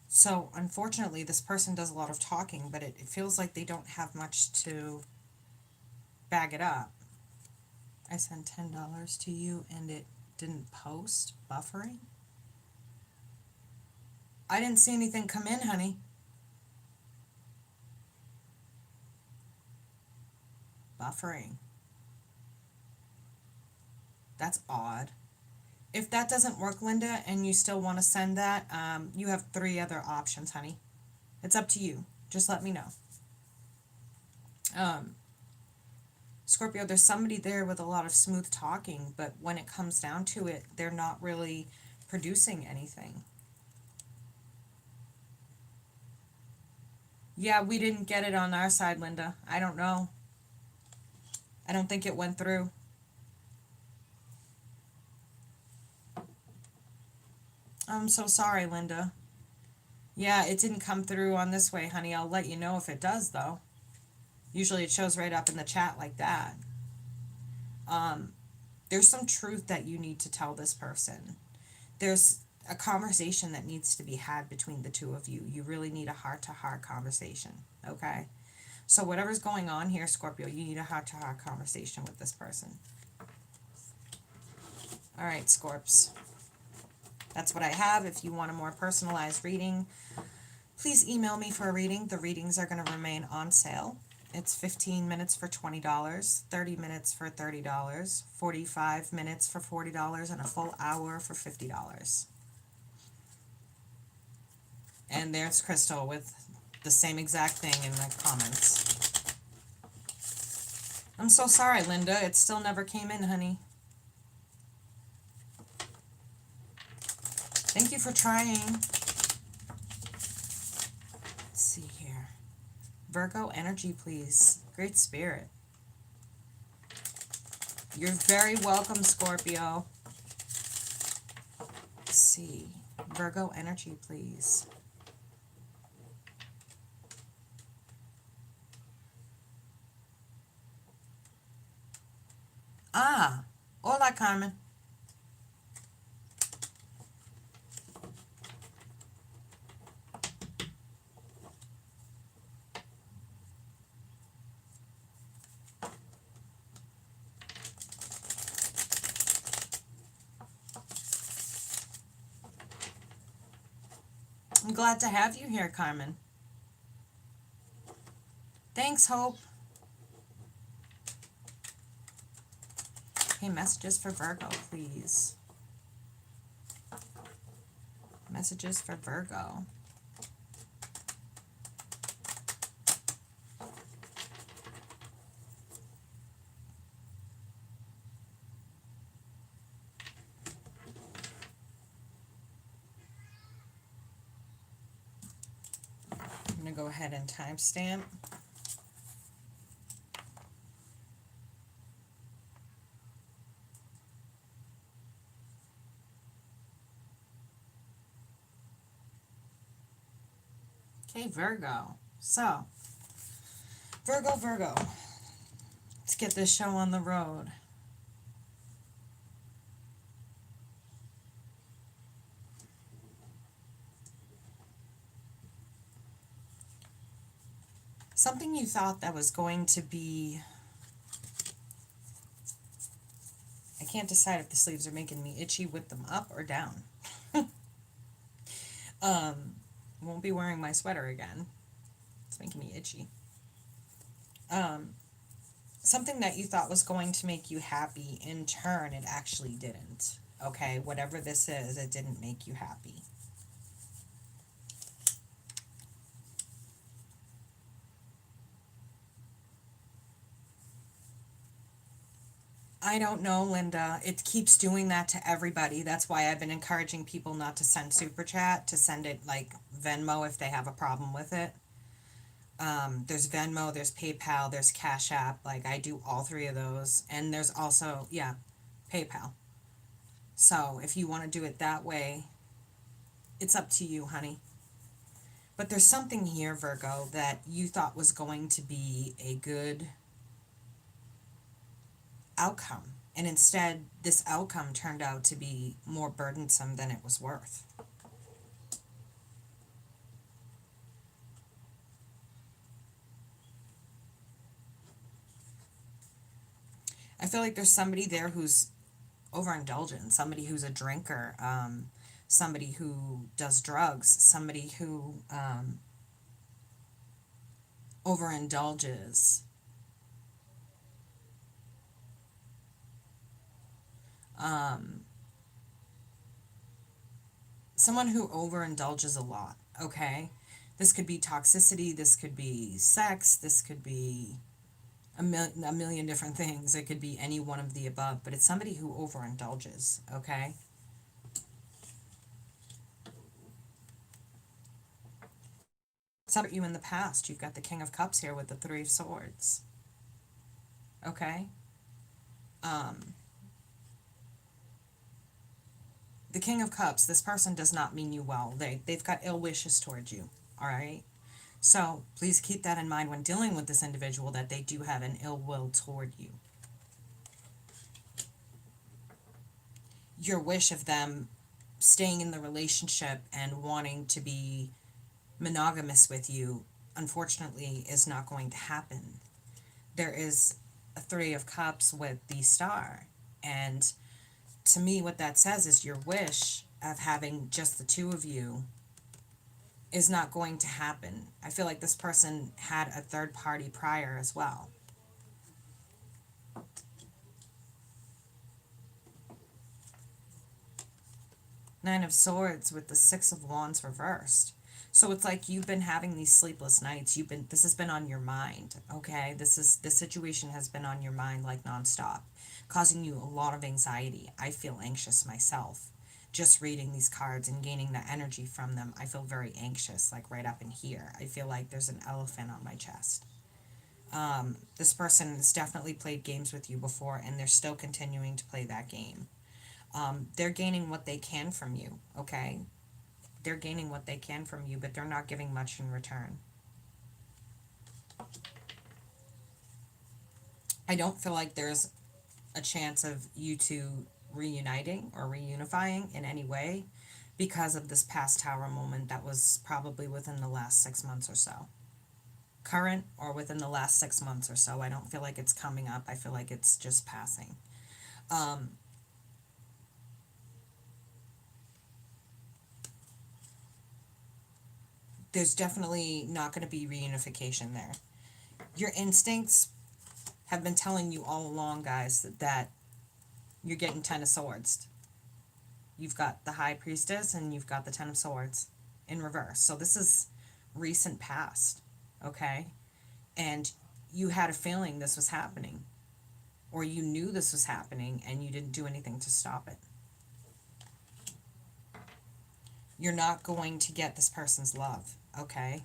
S1: So unfortunately, this person does a lot of talking, but it feels like they don't have much to bag it up. I sent $10 to you and it didn't post. Buffering? I didn't see anything come in, honey. Buffering. That's odd. If that doesn't work, Linda, and you still want to send that, you have 3 other options, honey. It's up to you. Just let me know. Scorpio, there's somebody there with a lot of smooth talking, but when it comes down to it, they're not really producing anything. Yeah, we didn't get it on our side, Linda. I don't know. I don't think it went through. I'm so sorry, Linda. Yeah, it didn't come through on this way, honey. I'll let you know if it does, though. Usually it shows right up in the chat like that. There's some truth that you need to tell this person. There's a conversation that needs to be had between the two of you. You really need a heart-to-heart conversation, okay? So whatever's going on here, Scorpio, you need a heart-to-heart conversation with this person. All right, Scorps. That's what I have. If you want a more personalized reading, please email me for a reading. The readings are going to remain on sale. It's 15 minutes for $20, 30 minutes for $30, 45 minutes for $40, and a full hour for $50. And there's Crystal with the same exact thing in the comments. I'm so sorry, Linda. It still never came in, honey. Thank you for trying. Let's see here. Virgo energy, please. Great Spirit. You're very welcome, Scorpio. Let's see. Virgo energy, please. Ah, hola, Carmen. I'm glad to have you here, Carmen. Thanks, Hope. Okay, messages for Virgo, please. Messages for Virgo. I'm going to go ahead and timestamp. Okay, Virgo. So, Virgo. Let's get this show on the road. Something you thought that was going to be... I can't decide if the sleeves are making me itchy with them up or down. Won't be wearing my sweater again. It's making me itchy. Something that you thought was going to make you happy, in turn, it actually didn't. Okay, whatever this is, it didn't make you happy. I don't know, Linda. It keeps doing that to everybody. That's why I've been encouraging people not to send super chat, to send it like Venmo if they have a problem with it. There's Venmo, there's PayPal, there's Cash App. Like I do all three of those. And there's also, yeah, PayPal. So if you want to do it that way, it's up to you, honey. But there's something here, Virgo, that you thought was going to be a good outcome. And instead, this outcome turned out to be more burdensome than it was worth. I feel like there's somebody there who's overindulgent, somebody who's a drinker, somebody who does drugs, somebody who overindulges. Someone who overindulges a lot, okay? This could be toxicity, this could be sex, this could be a million different things. It could be any one of the above, but it's somebody who overindulges, okay? Some of you in the past, you've got the King of Cups here with the Three of Swords, okay? The King of Cups, this person does not mean you well. They've got ill wishes towards you, all right? So please keep that in mind when dealing with this individual, that they do have an ill will toward you. Your wish of them staying in the relationship and wanting to be monogamous with you, unfortunately, is not going to happen. There is a Three of Cups with the Star, and to me what that says is your wish of having just the two of you is not going to happen. I feel like this person had a third party prior as well. Nine of Swords with the Six of Wands reversed. So it's like you've been having these sleepless nights. This has been on your mind, okay? This situation has been on your mind like nonstop, causing you a lot of anxiety. I feel anxious myself. Just reading these cards and gaining the energy from them, I feel very anxious, like right up in here. I feel like there's an elephant on my chest. This person has definitely played games with you before, and they're still continuing to play that game. They're gaining what they can from you, okay? They're gaining what they can from you, but they're not giving much in return. I don't feel like there's a chance of you two reuniting or reunifying in any way because of this past Tower moment that was probably within the last 6 months or so. Current or within the last 6 months or so. I don't feel like it's coming up. I feel like it's just passing. There's definitely not going to be reunification there. Your instincts have been telling you all along, guys, that you're getting Ten of Swords. You've got the High Priestess and you've got the Ten of Swords in reverse. So this is recent past, okay? And you had a feeling this was happening, or you knew this was happening and you didn't do anything to stop it. You're not going to get this person's love, okay?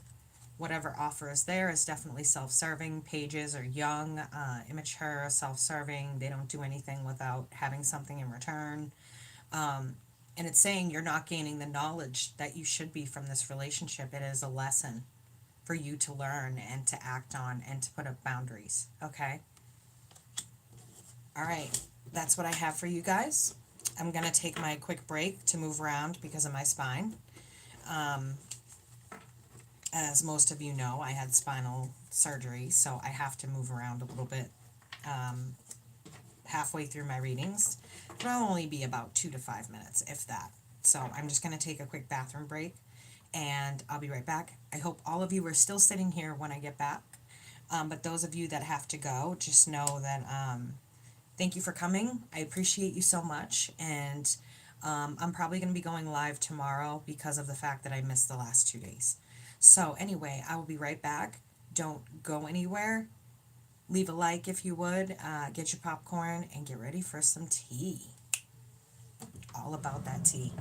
S1: Whatever offer is there is definitely self-serving. Pages are young, immature, self-serving. They don't do anything without having something in return. And it's saying you're not gaining the knowledge that you should be from this relationship. It is a lesson for you to learn and to act on and to put up boundaries, okay? All right, that's what I have for you guys. I'm going to take my quick break to move around because of my spine. As most of you know, I had spinal surgery, so I have to move around a little bit halfway through my readings. It'll only be about 2 to 5 minutes, if that. So I'm just going to take a quick bathroom break, and I'll be right back. I hope all of you are still sitting here when I get back. But those of you that have to go, just know that thank you for coming. I appreciate you so much. And I'm probably going to be going live tomorrow because of the fact that I missed the last 2 days. So, anyway, I will be right back. Don't go anywhere. Leave a like if you would. Get your popcorn and get ready for some tea. All about that tea.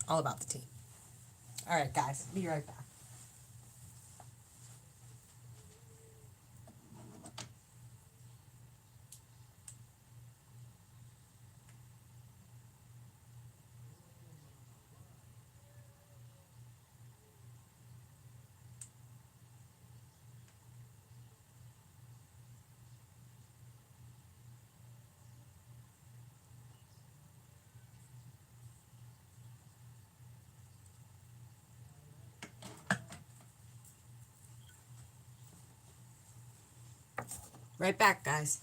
S1: All about the tea. All right, guys. Be right back. Right back, guys.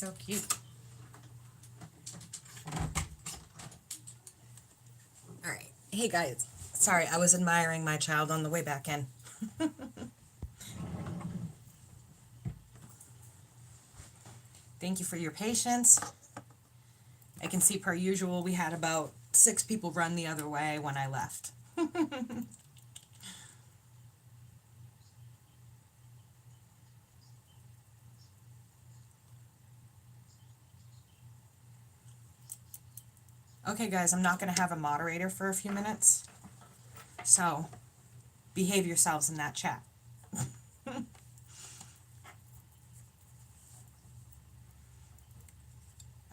S1: so cute. All right. Hey, guys. Sorry, I was admiring my child on the way back in. Thank you for your patience. I can see per usual we had about 6 people run the other way when I left. Okay, guys, I'm not going to have a moderator for a few minutes, so behave yourselves in that chat. All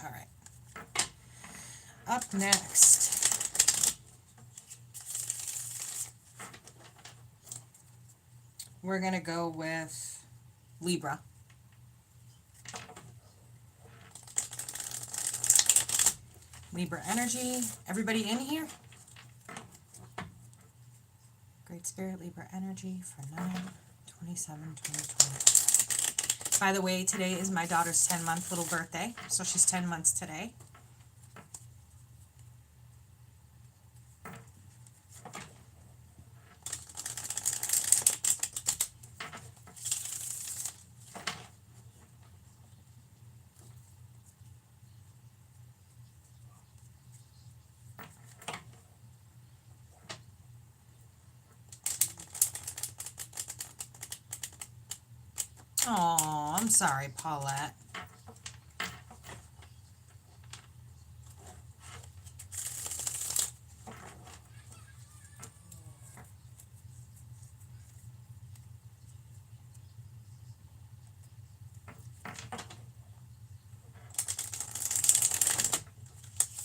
S1: right. Up next, we're going to go with Libra. Libra energy. Everybody in here? Great Spirit, Libra energy for 9/27/2020. By the way, today is my daughter's 10-month little birthday, so she's 10 months today. Oh, I'm sorry, Paulette.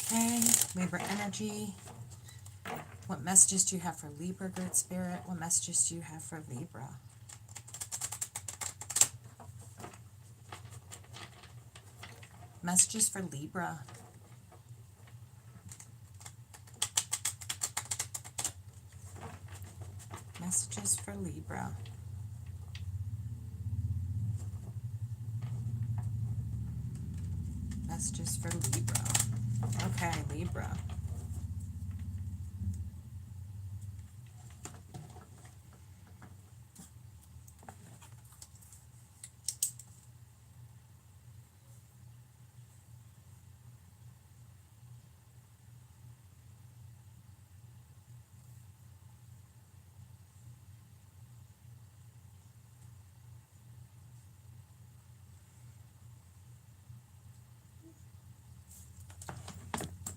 S1: Okay, Libra energy. What messages do you have for Libra, Great Spirit? What messages do you have for Libra? Messages for Libra. Messages for Libra. Messages for Libra. Okay, Libra.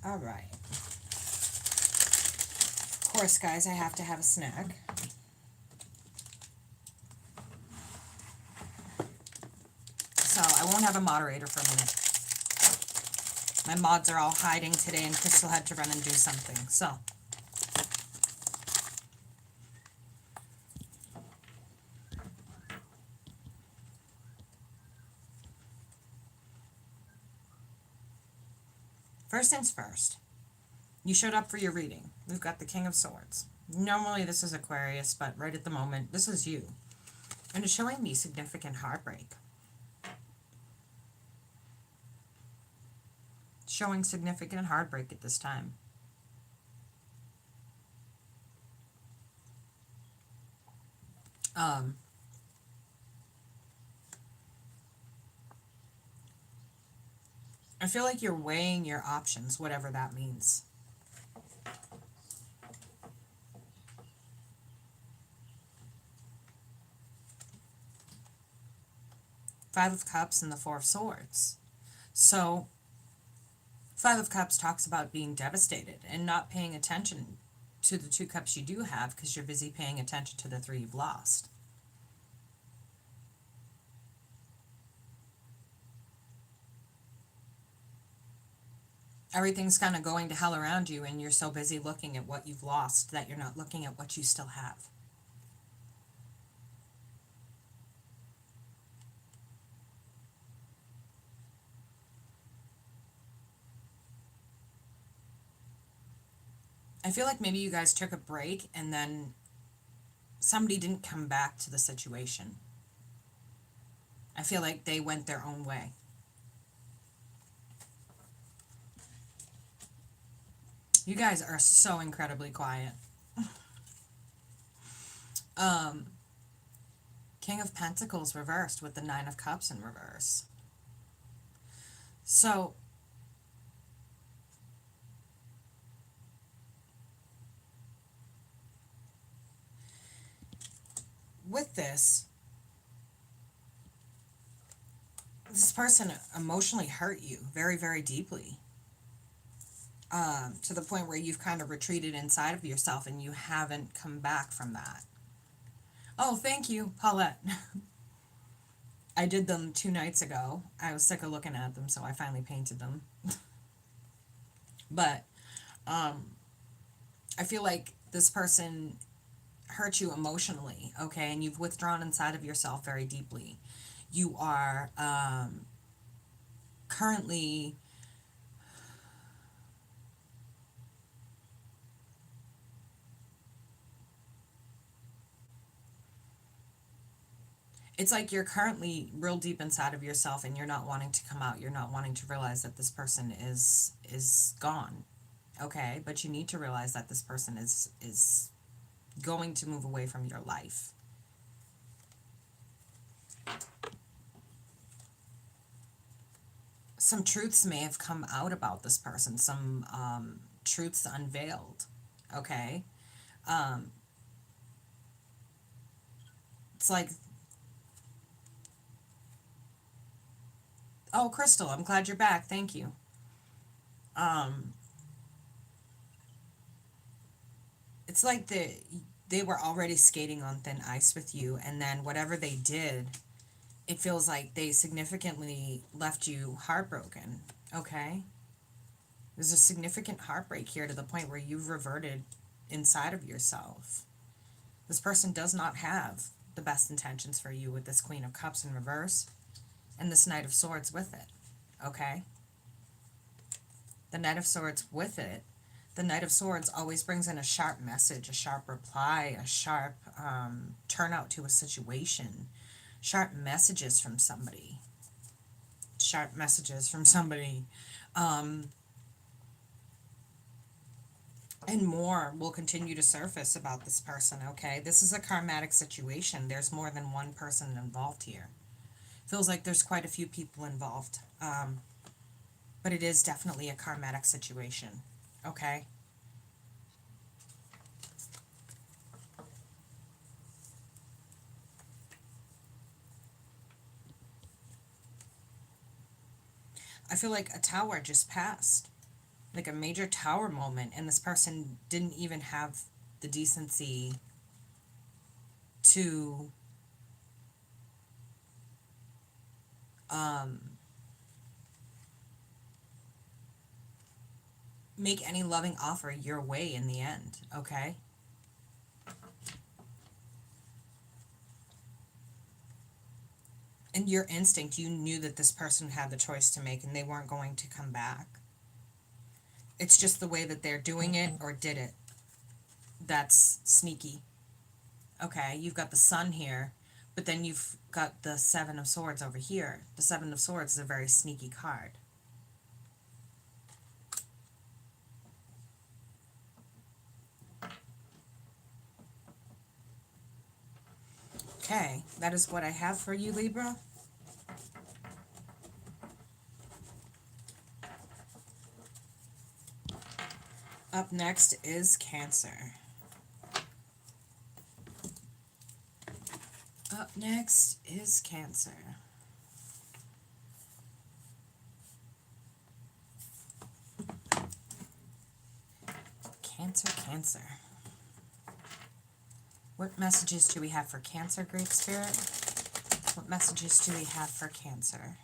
S1: All right. Of course, guys, I have to have a snack. So I won't have a moderator for a minute. My mods are all hiding today, and Crystal had to run and do something. So first things first, you showed up for your reading. We've got the King of Swords. Normally this is Aquarius, but right at the moment, this is you. And it's showing me significant heartbreak. It's showing significant heartbreak at this time. I feel like you're weighing your options, whatever that means. Five of Cups and the Four of Swords. So, Five of Cups talks about being devastated and not paying attention to the 2 cups you do have because you're busy paying attention to the 3 you've lost. Everything's kind of going to hell around you, and you're so busy looking at what you've lost that you're not looking at what you still have. I feel like maybe you guys took a break and then somebody didn't come back to the situation. I feel like they went their own way. You guys are so incredibly quiet. King of Pentacles reversed with the Nine of Cups in reverse. So, with this person emotionally hurt you very, very deeply. To the point where you've kind of retreated inside of yourself and you haven't come back from that. Oh, thank you, Paulette. I did them 2 nights ago. I was sick of looking at them, so I finally painted them. But I feel like this person hurt you emotionally, okay? And you've withdrawn inside of yourself very deeply. You are currently it's like you're currently real deep inside of yourself and you're not wanting to come out. You're not wanting to realize that this person is gone. Okay? But you need to realize that this person is going to move away from your life. Some truths may have come out about this person. Some truths unveiled. Okay? It's like, oh, Crystal, I'm glad you're back. Thank you. It's like they were already skating on thin ice with you, and then whatever they did, it feels like they significantly left you heartbroken. Okay? There's a significant heartbreak here to the point where you've reverted inside of yourself. This person does not have the best intentions for you with this Queen of Cups in reverse and this Knight of Swords with it. Okay? The Knight of Swords with it. The Knight of Swords always brings in a sharp message, a sharp reply, a sharp turnout to a situation. Sharp messages from somebody. Sharp messages from somebody. And more will continue to surface about this person, okay? This is a karmatic situation. There's more than one person involved here. Feels like there's quite a few people involved. But it is definitely a karmatic situation, okay? I feel like a tower just passed. Like a major tower moment, and this person didn't even have the decency to make any loving offer your way in the end, okay? And your instinct, you knew that this person had the choice to make and they weren't going to come back. It's just the way that they're doing it or did it that's sneaky. Okay, you've got the Sun here, but then you've got the Seven of Swords over here. The Seven of Swords is a very sneaky card. Okay, that is what I have for you, Libra. Up next is Cancer. Up next is Cancer. Cancer. What messages do we have for Cancer, Great Spirit? What messages do we have for Cancer?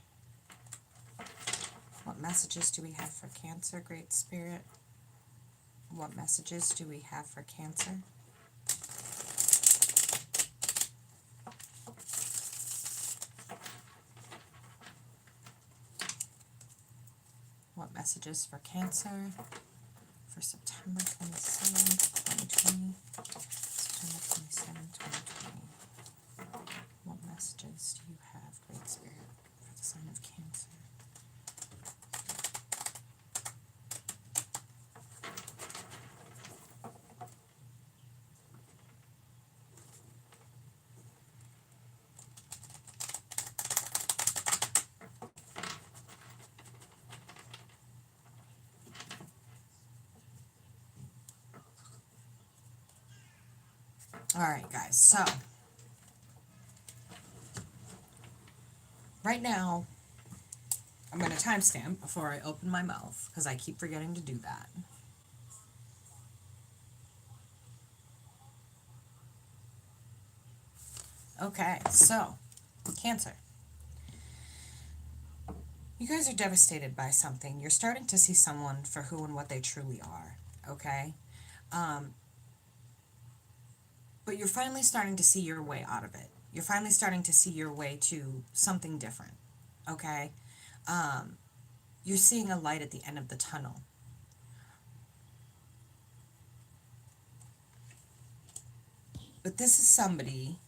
S1: What messages do we have for Cancer, Great Spirit? What messages do we have for Cancer? What messages for Cancer for September 27, 2020? September 27, 2020. What messages do you have, Great Spirit, for the sign of Cancer? All right, guys. So, right now, I'm going to timestamp before I open my mouth because I keep forgetting to do that. Okay, so, Cancer. You guys are devastated by something. You're starting to see someone for who and what they truly are, okay? But you're finally starting to see your way out of it. You're finally starting to see your way to something different, okay? You're seeing a light at the end of the tunnel. But this is somebody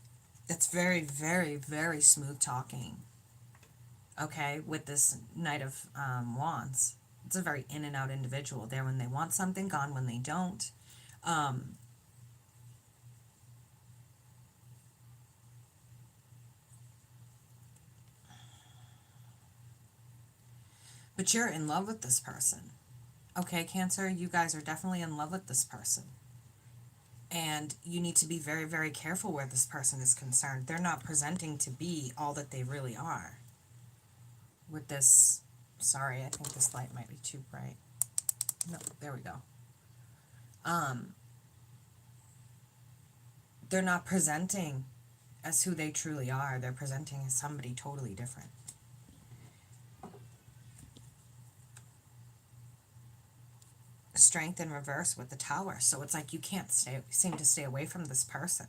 S1: that's very, very, very smooth talking, okay, with this Knight of Wands. It's a very in and out individual. There when they want something, gone when they don't. But you're in love with this person. Okay, Cancer, you guys are definitely in love with this person. And you need to be very, very careful where this person is concerned. They're not presenting to be all that they really are. With this, sorry, I think this light might be too bright. No, there we go. They're not presenting as who they truly are. They're presenting as somebody totally different. Strength in reverse with the Tower. So it's like you can't seem to stay away from this person.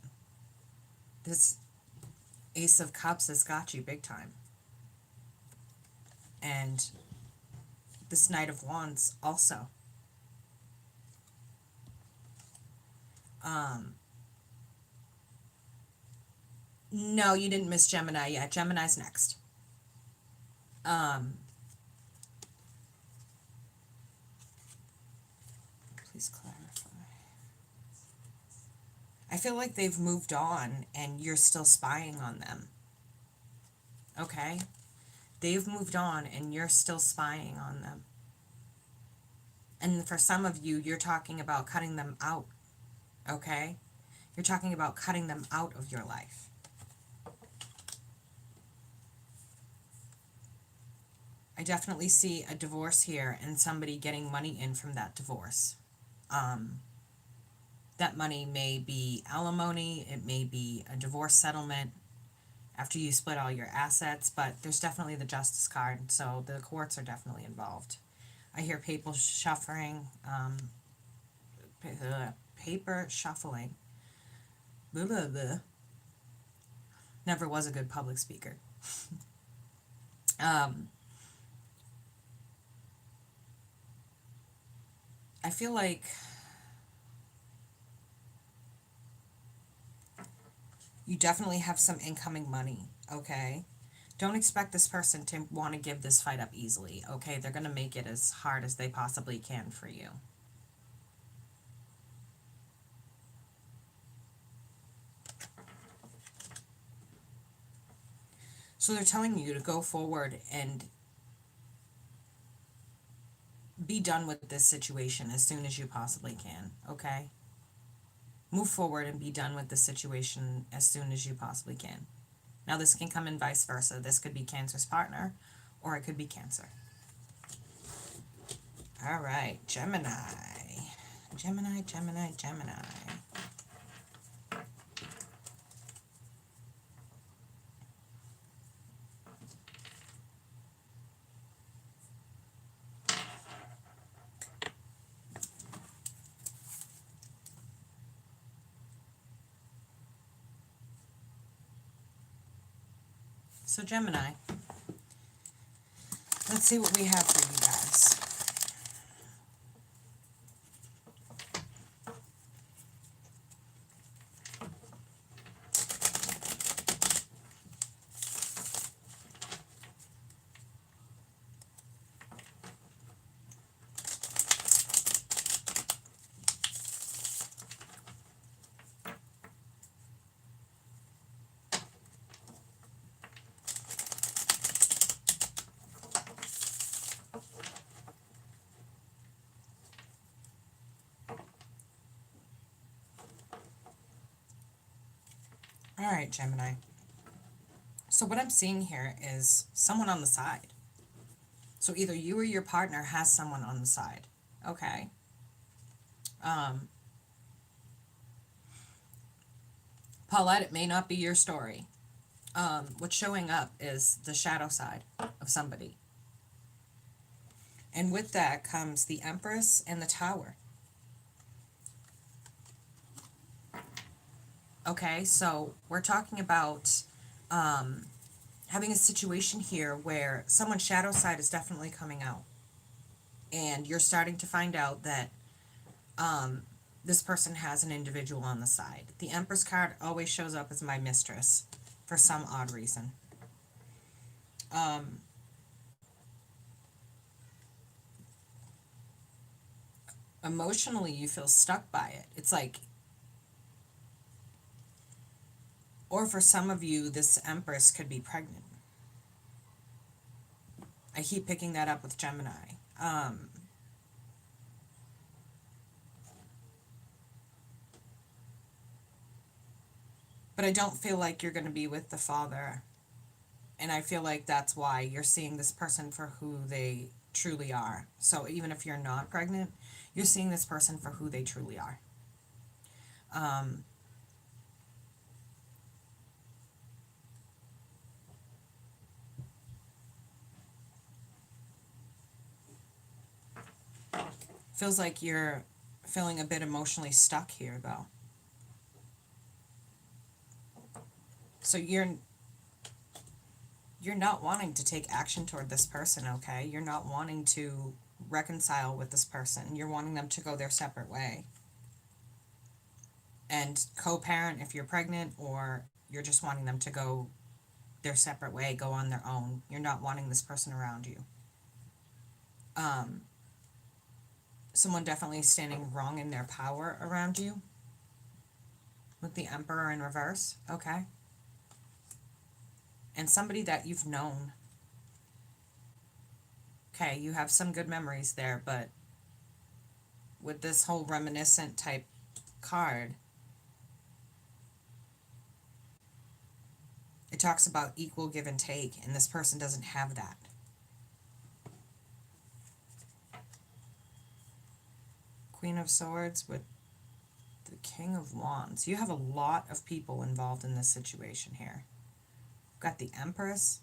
S1: This Ace of Cups has got you big time. And this Knight of Wands also. No, you didn't miss Gemini yet. Gemini's next. Please clarify. I feel like they've moved on and you're still spying on them. Okay? They've moved on and you're still spying on them. And for some of you, you're talking about cutting them out. Okay? You're talking about cutting them out of your life. I definitely see a divorce here and somebody getting money in from that divorce. That money may be alimony, it may be a divorce settlement after you split all your assets, but there's definitely the Justice card, so the courts are definitely involved. I hear paper shuffling, paper shuffling. Blah, blah, blah. Never was a good public speaker. I feel like you definitely have some incoming money, okay? Don't expect this person to want to give this fight up easily, okay? They're going to make it as hard as they possibly can for you. So they're telling you to go forward and be done with this situation as soon as you possibly can, okay? Move forward and be done with this situation as soon as you possibly can. Now this can come in vice versa. This could be Cancer's partner or it could be Cancer. All right, Gemini. Gemini, Gemini, Gemini. So Gemini, let's see what we have for you guys. right, Gemini. So what I'm seeing here is someone on the side. So either you or your partner has someone on the side. Okay. Paulette, it may not be your story. What's showing up is the shadow side of somebody. And with that comes the Empress and the Tower. Okay, so we're talking about having a situation here where someone's shadow side is definitely coming out. And you're starting to find out that this person has an individual on the side. The Empress card always shows up as my mistress for some odd reason. Emotionally, you feel stuck by it. It's like, or for some of you, this Empress could be pregnant. I keep picking that up with Gemini. But I don't feel like you're going to be with the father. And I feel like that's why you're seeing this person for who they truly are. So even if you're not pregnant, you're seeing this person for who they truly are. Feels like you're feeling a bit emotionally stuck here, though. So you're not wanting to take action toward this person, okay? You're not wanting to reconcile with this person. You're wanting them to go their separate way. And co-parent if you're pregnant, or you're just wanting them to go their separate way, go on their own. You're not wanting this person around you. Someone definitely standing wrong in their power around you. With the Emperor in reverse, okay? And somebody that you've known. Okay, you have some good memories there, but with this whole reminiscent type card, it talks about equal give and take, and this person doesn't have that. Queen of Swords with the King of Wands. You have a lot of people involved in this situation here. Got the Empress,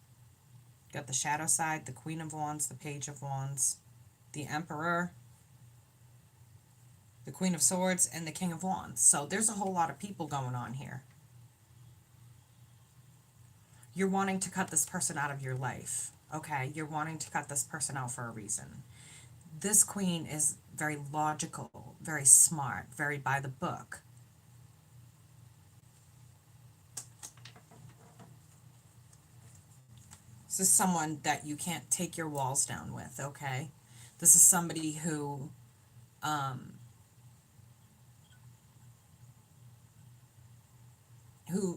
S1: got the shadow side, the Queen of Wands, the Page of Wands, the Emperor, the Queen of Swords, and the King of Wands. So there's a whole lot of people going on here. You're wanting to cut this person out of your life, okay? You're wanting to cut this person out for a reason. This queen is very logical, very smart, very by the book. This is someone that you can't take your walls down with, okay? This is somebody who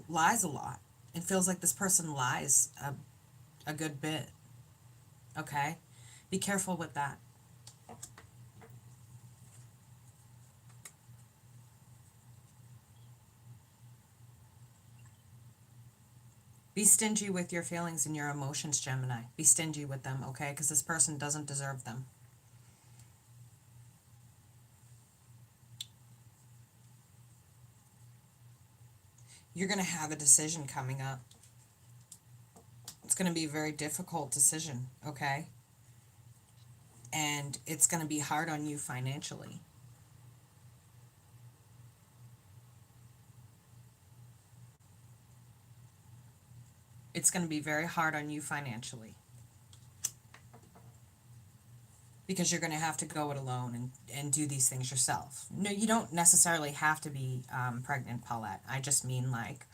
S1: lies a lot. It feels like this person lies a good bit, okay? Be careful with that. Be stingy with your feelings and your emotions, Gemini. Be stingy with them, okay? Because this person doesn't deserve them. You're going to have a decision coming up. It's going to be a very difficult decision, okay? And it's going to be hard on you financially. It's going to be very hard on you financially. Because you're going to have to go it alone and do these things yourself. No, you don't necessarily have to be pregnant, Paulette. I just mean like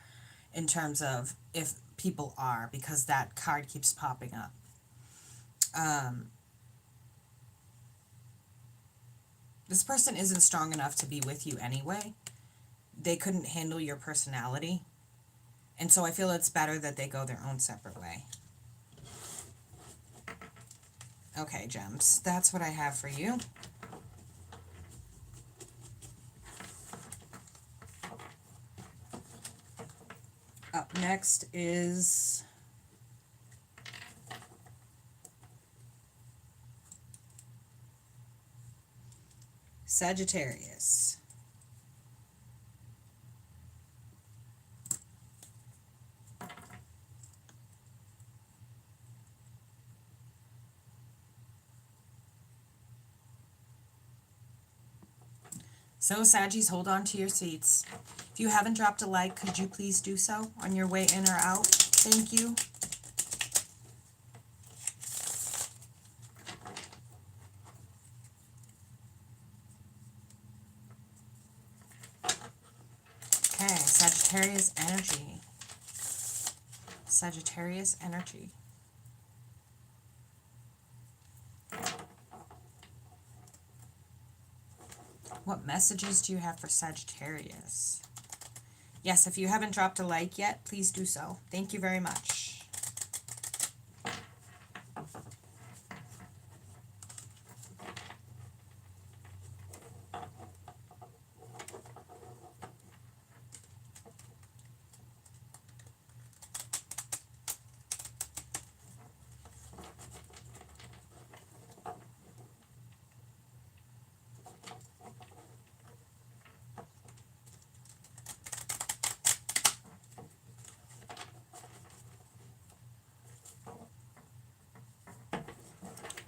S1: in terms of if people are, because that card keeps popping up. This person isn't strong enough to be with you anyway. They couldn't handle your personality. And so I feel it's better that they go their own separate way. Okay, Gems, that's what I have for you. Oh, Next is Sagittarius. So, Saggies, hold on to your seats. If you haven't dropped a like, could you please do so on your way in or out? Thank you. Okay, Sagittarius energy. Sagittarius energy. What messages do you have for Sagittarius? Yes, if you haven't dropped a like yet, please do so. Thank you very much.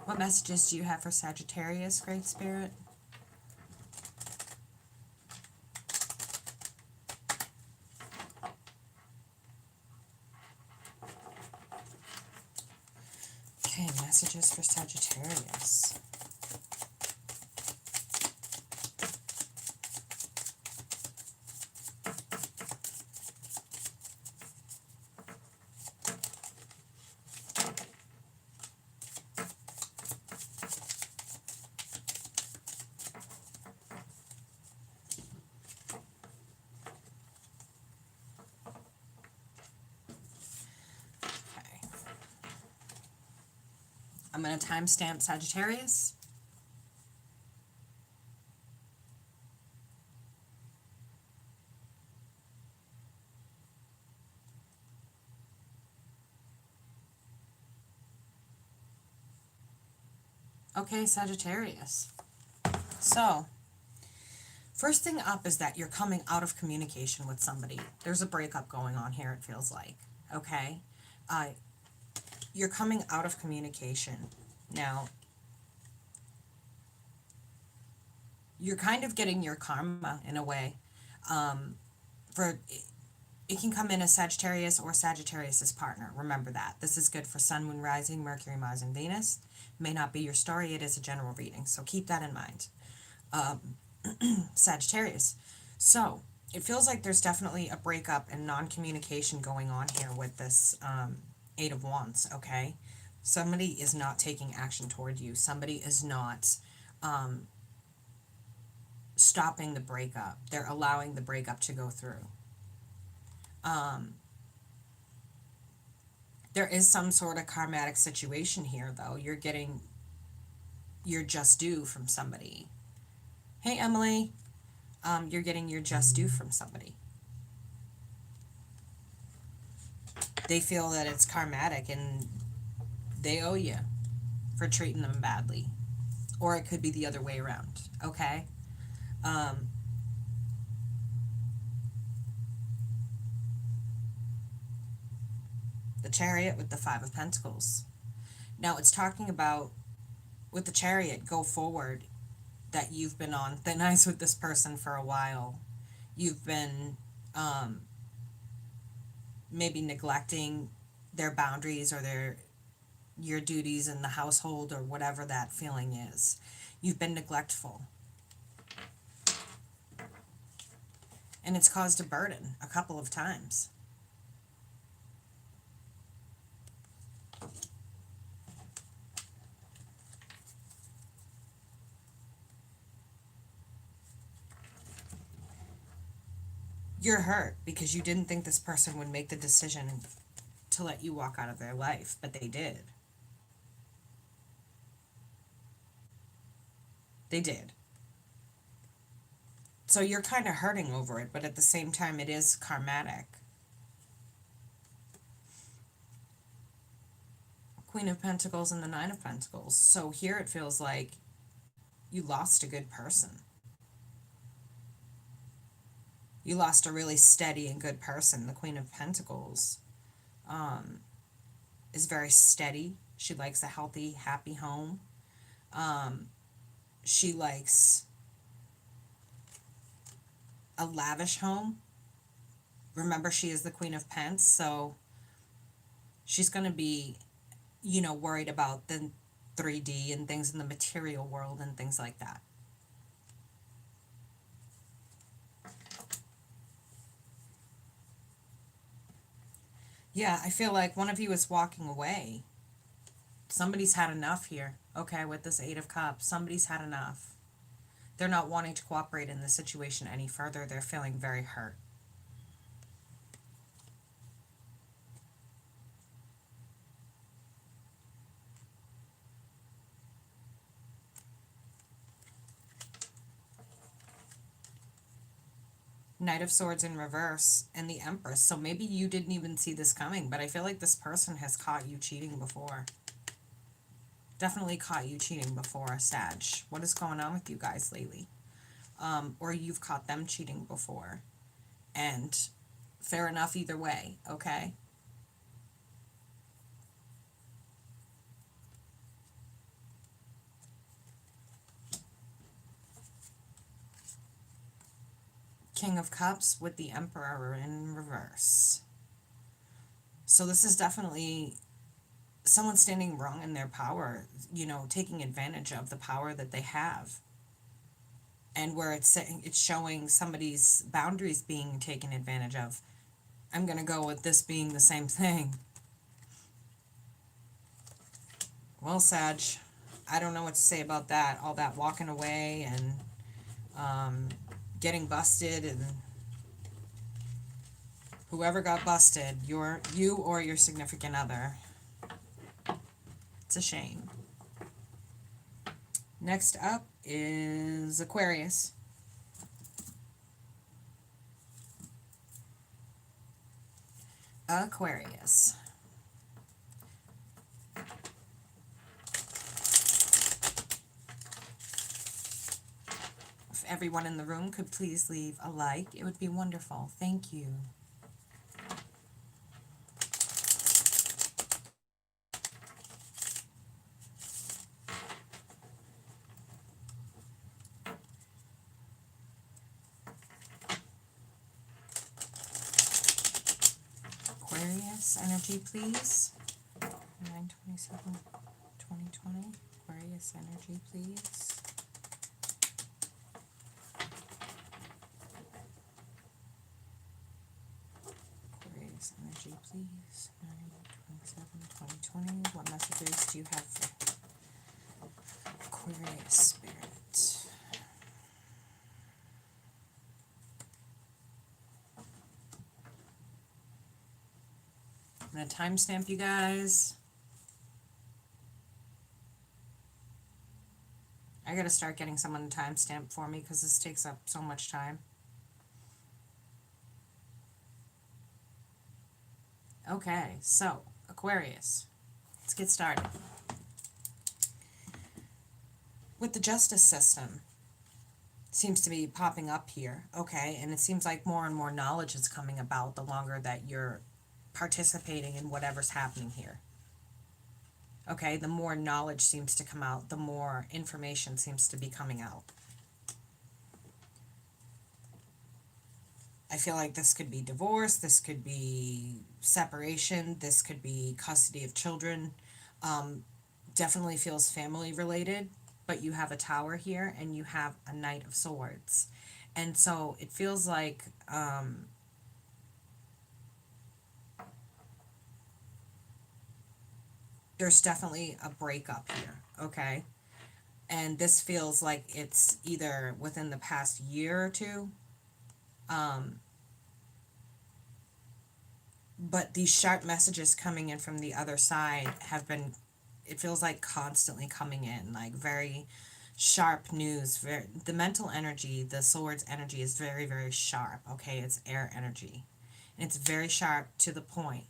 S1: What messages do you have for Sagittarius, Great Spirit? Okay, messages for Sagittarius. I'm going to timestamp Sagittarius. Okay, Sagittarius. So, first thing up is that you're coming out of communication with somebody. There's a breakup going on here, it feels like. Okay? You're coming out of communication. Now, you're kind of getting your karma in a way. It can come in as Sagittarius or Sagittarius's partner. Remember that. This is good for Sun, Moon, Rising, Mercury, Mars, and Venus. It may not be your story. It is a general reading. So keep that in mind. Sagittarius. So it feels like there's definitely a breakup and non-communication going on here with this Eight of Wands, okay? Somebody is not taking action toward you. Somebody is not stopping the breakup. They're allowing the breakup to go through. There is some sort of karmatic situation here, though. You're getting your just due from somebody. Hey, Emily. You're getting your just due from somebody. They feel that it's karmatic and they owe you for treating them badly. Or it could be the other way around, okay? The Chariot with the Five of Pentacles. Now, it's talking about, with the Chariot, go forward, that you've been on thin ice with this person for a while. You've been maybe neglecting their boundaries or your duties in the household or whatever that feeling is. You've been neglectful. And it's caused a burden a couple of times. You're hurt because you didn't think this person would make the decision to let you walk out of their life, but they did. They did. So you're kind of hurting over it, but at the same time, it is karmatic. Queen of Pentacles and the Nine of Pentacles. So here it feels like you lost a good person. You lost a really steady and good person. The Queen of Pentacles is very steady. She likes a healthy, happy home. She likes a lavish home. Remember, she is the Queen of Pence, so she's going to be, you know, worried about the 3D and things in the material world and things like that. Yeah, I feel like one of you is walking away. Somebody's had enough here. Okay, with this Eight of Cups, somebody's had enough. They're not wanting to cooperate in the situation any further. They're feeling very hurt. Knight of Swords in reverse and the Empress. So maybe you didn't even see this coming, but I feel like this person has caught you cheating before. Definitely caught you cheating before, Sag. What is going on with you guys lately? Or you've caught them cheating before. And fair enough either way, okay? King of Cups with the Emperor in reverse. So this is definitely someone standing wrong in their power, you know, taking advantage of the power that they have. And where it's showing somebody's boundaries being taken advantage of. I'm going to go with this being the same thing. Well, Sag, I don't know what to say about that. All that walking away and getting busted, and whoever got busted, you or your significant other. It's a shame. Next up is Aquarius. Aquarius. If everyone in the room could please leave a like, it would be wonderful. Thank you. Aquarius energy, please. 9/27/2020. Aquarius energy, please. Aquarius energy, please. 9/27/2020. What messages do you have for Aquarius spirit? I'm going to timestamp you guys. I got to start getting someone to timestamp for me because this takes up so much time. Okay, so Aquarius, let's get started. With the justice system, seems to be popping up here, okay, and it seems like more and more knowledge is coming about the longer that you're participating in whatever's happening here. Okay, the more knowledge seems to come out, the more information seems to be coming out. I feel like this could be divorce, this could be separation, this could be custody of children. Definitely feels family related, but you have a Tower here and you have a Knight of Swords. And so it feels like there's definitely a breakup here, okay? And this feels like it's either within the past year or two. But these sharp messages coming in from the other side have been, it feels like constantly coming in, like very sharp news. The mental energy, the Swords energy is very, very sharp, okay? It's air energy. And it's very sharp to the point,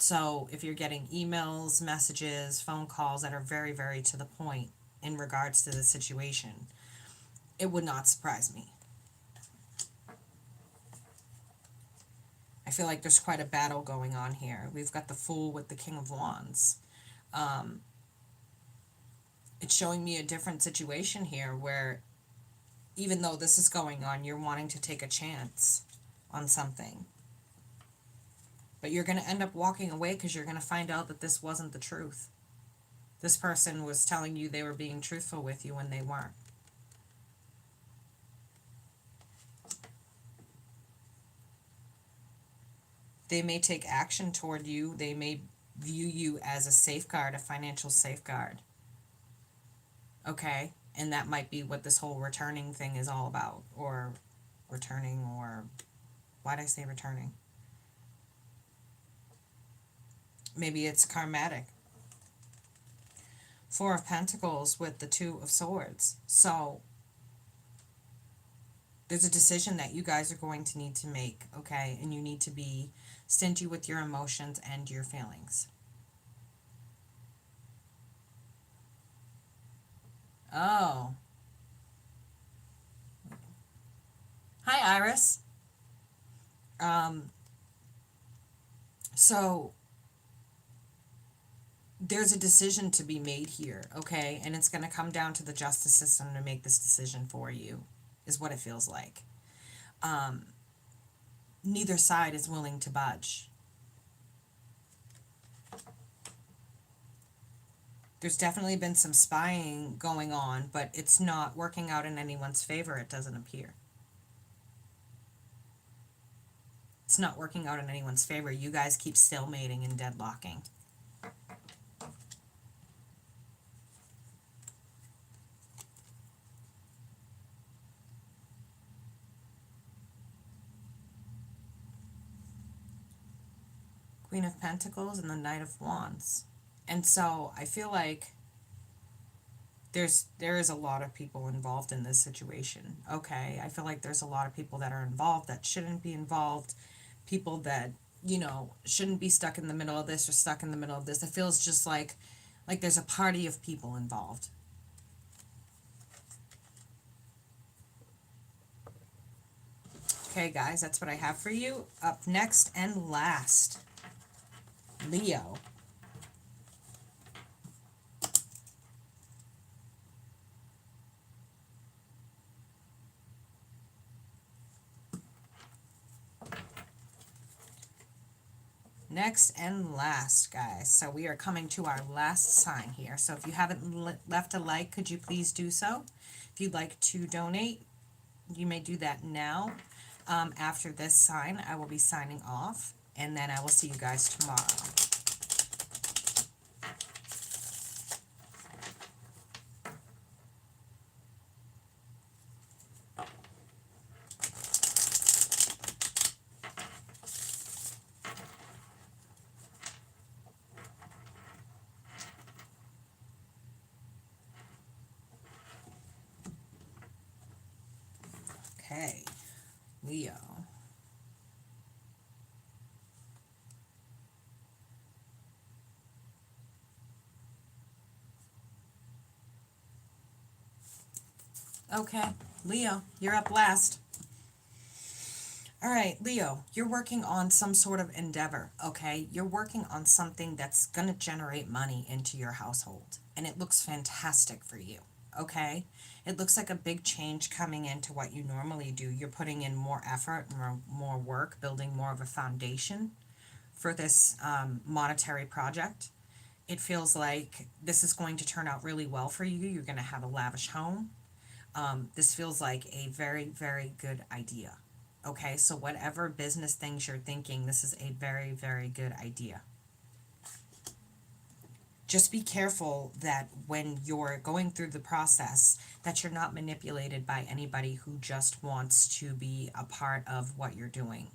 S1: So if you're getting emails, messages, phone calls that are very, very to the point in regards to the situation, it would not surprise me. I feel like there's quite a battle going on here. We've got the Fool with the King of Wands. It's showing me a different situation here where even though this is going on, you're wanting to take a chance on something. But you're going to end up walking away because you're going to find out that this wasn't the truth. This person was telling you they were being truthful with you when they weren't. They may take action toward you. They may view you as a safeguard, a financial safeguard. Okay? And that might be what this whole returning thing is all about. Or returning, or... why'd I say returning? Maybe it's karmatic. Four of Pentacles with the Two of Swords. So there's a decision that you guys are going to need to make, okay? And you need to be stingy with your emotions and your feelings. Oh. Hi, Iris. So there's a decision to be made here, okay? And it's going to come down to the justice system to make this decision for you, is what it feels like. Neither side is willing to budge. There's definitely been some spying going on, but it's not working out in anyone's favor, it doesn't appear. It's not working out in anyone's favor. You guys keep stalemating and deadlocking. Queen of Pentacles and the Knight of Wands. And so I feel like there is a lot of people involved in this situation. Okay, I feel like there's a lot of people that are involved that shouldn't be involved. People that, you know, shouldn't be stuck in the middle of this or stuck in the middle of this. It feels just like there's a party of people involved. Okay, guys, that's what I have for you. Up next and last, Leo. Next and last, guys. So we are coming to our last sign here. So if you haven't left a like, could you please do so? If you'd like to donate, you may do that now. After this sign, I will be signing off, and then I will see you guys tomorrow. Okay, Leo. Okay, Leo, you're up last. All right, Leo, you're working on some sort of endeavor, okay? You're working on something that's going to generate money into your household, and it looks fantastic for you, okay? It looks like a big change coming into what you normally do. You're putting in more effort, more work, building more of a foundation for this monetary project. It feels like this is going to turn out really well for you. You're going to have a lavish home. This feels like a very, very good idea. Okay, so whatever business things you're thinking, this is a very, very good idea. Just be careful that when you're going through the process, that you're not manipulated by anybody who just wants to be a part of what you're doing.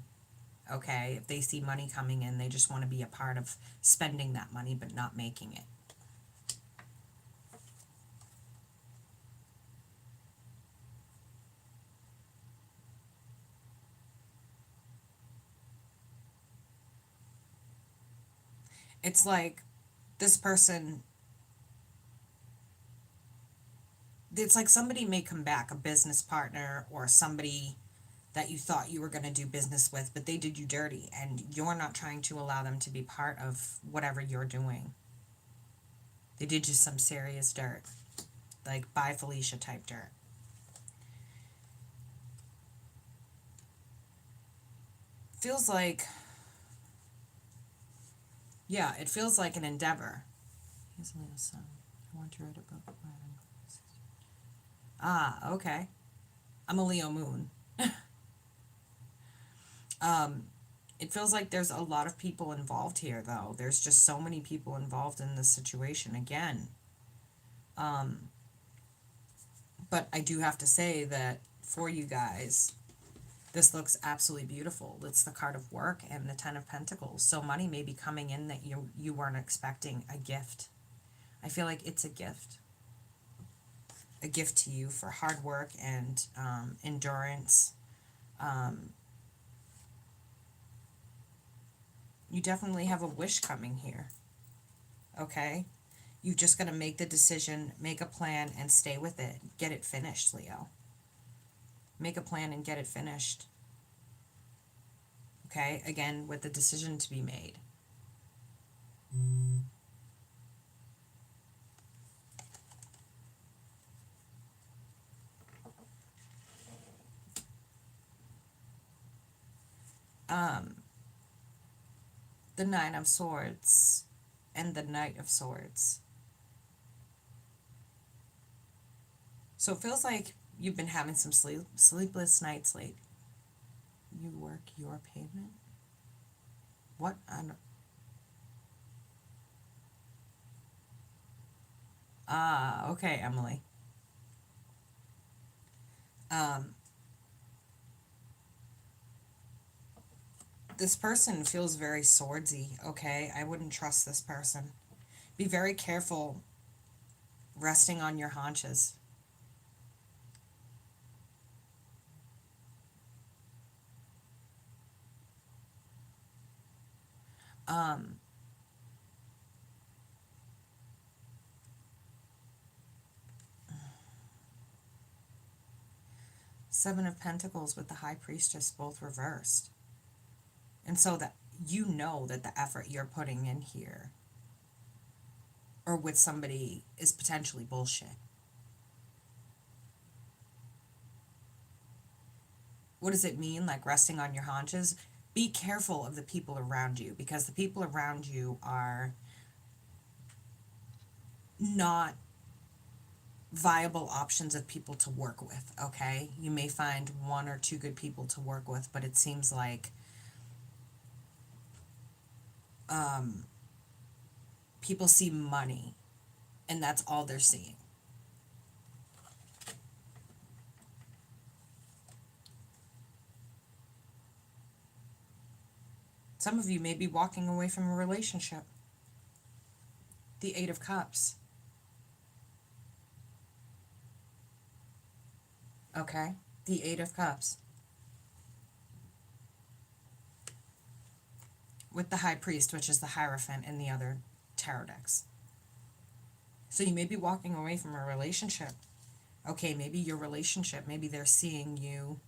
S1: Okay, if they see money coming in, they just want to be a part of spending that money but not making it. It's like this person, it's like somebody may come back, a business partner or somebody that you thought you were going to do business with, but they did you dirty and you're not trying to allow them to be part of whatever you're doing. They did you some serious dirt, like bye Felicia type dirt. Feels like, yeah, it feels like an endeavor. Here's a little sun. I want to write a book. Ah, okay. I'm a Leo moon. It feels like there's a lot of people involved here, though. There's just so many people involved in this situation again. But I do have to say that for you guys, this looks absolutely beautiful. It's the card of work and the Ten of Pentacles. So money may be coming in that you weren't expecting, a gift. I feel like it's a gift. A gift to you for hard work and endurance. You definitely have a wish coming here. Okay? You just got to make the decision, make a plan, and stay with it. Get it finished, Leo. Make a plan and get it finished. Okay? Again, with the decision to be made. The Nine of Swords and the Knight of Swords. So it feels like you've been having some sleepless nights lately. You work your payment? What? Okay, Emily. This person feels very swordsy, okay? I wouldn't trust this person. Be very careful resting on your haunches. Seven of Pentacles with the High Priestess both reversed. And so that you know that the effort you're putting in here or with somebody is potentially bullshit. What does it mean, like resting on your haunches? Be careful of the people around you, because the people around you are not viable options of people to work with, okay? You may find one or two good people to work with, but it seems like people see money and that's all they're seeing. Some of you may be walking away from a relationship. The Eight of Cups. Okay? The Eight of Cups. With the High Priest, which is the Hierophant in the other tarot decks. So you may be walking away from a relationship. Okay, maybe your relationship, maybe they're seeing you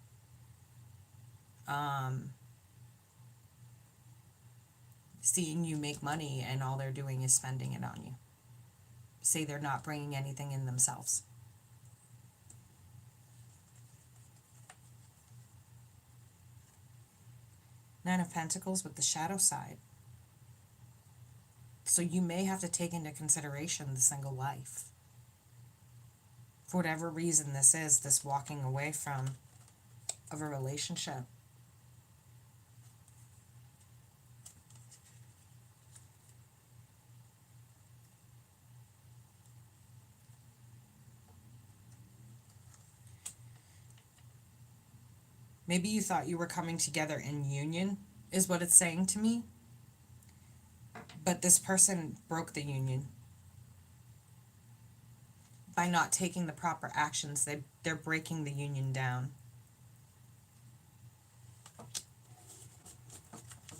S1: make money and all they're doing is spending it on you. Say they're not bringing anything in themselves. Nine of Pentacles with the shadow side. So you may have to take into consideration the single life. For whatever reason this is, this walking away from of a relationship. Maybe you thought you were coming together in union, is what it's saying to me. But this person broke the union. By not taking the proper actions, they're breaking the union down.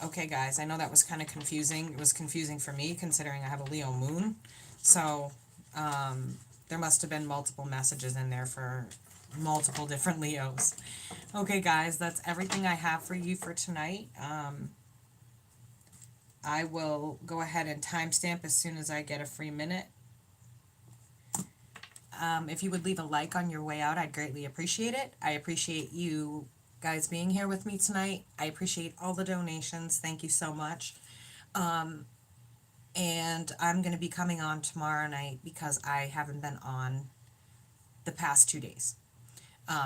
S1: Okay, guys, I know that was kind of confusing. It was confusing for me considering I have a Leo moon. So, there must have been multiple messages in there for multiple different Leos. Okay, guys, that's everything I have for you for tonight. I will go ahead and timestamp as soon as I get a free minute. If you would leave a like on your way out, I'd greatly appreciate it. I appreciate you guys being here with me tonight. I appreciate all the donations. Thank you so much. And I'm going to be coming on tomorrow night because I haven't been on the past 2 days.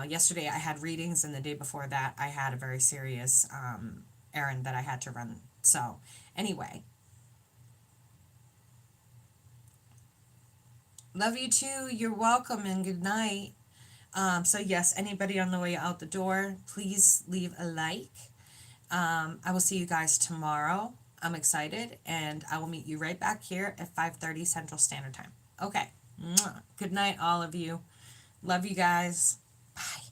S1: Yesterday I had readings, and the day before that I had a very serious errand that I had to run. So, anyway. Love you too. You're welcome, and good night. So yes, anybody on the way out the door, please leave a like. I will see you guys tomorrow. I'm excited, and I will meet you right back here at 5:30 Central Standard Time. Okay. Good night, all of you. Love you guys. Bye.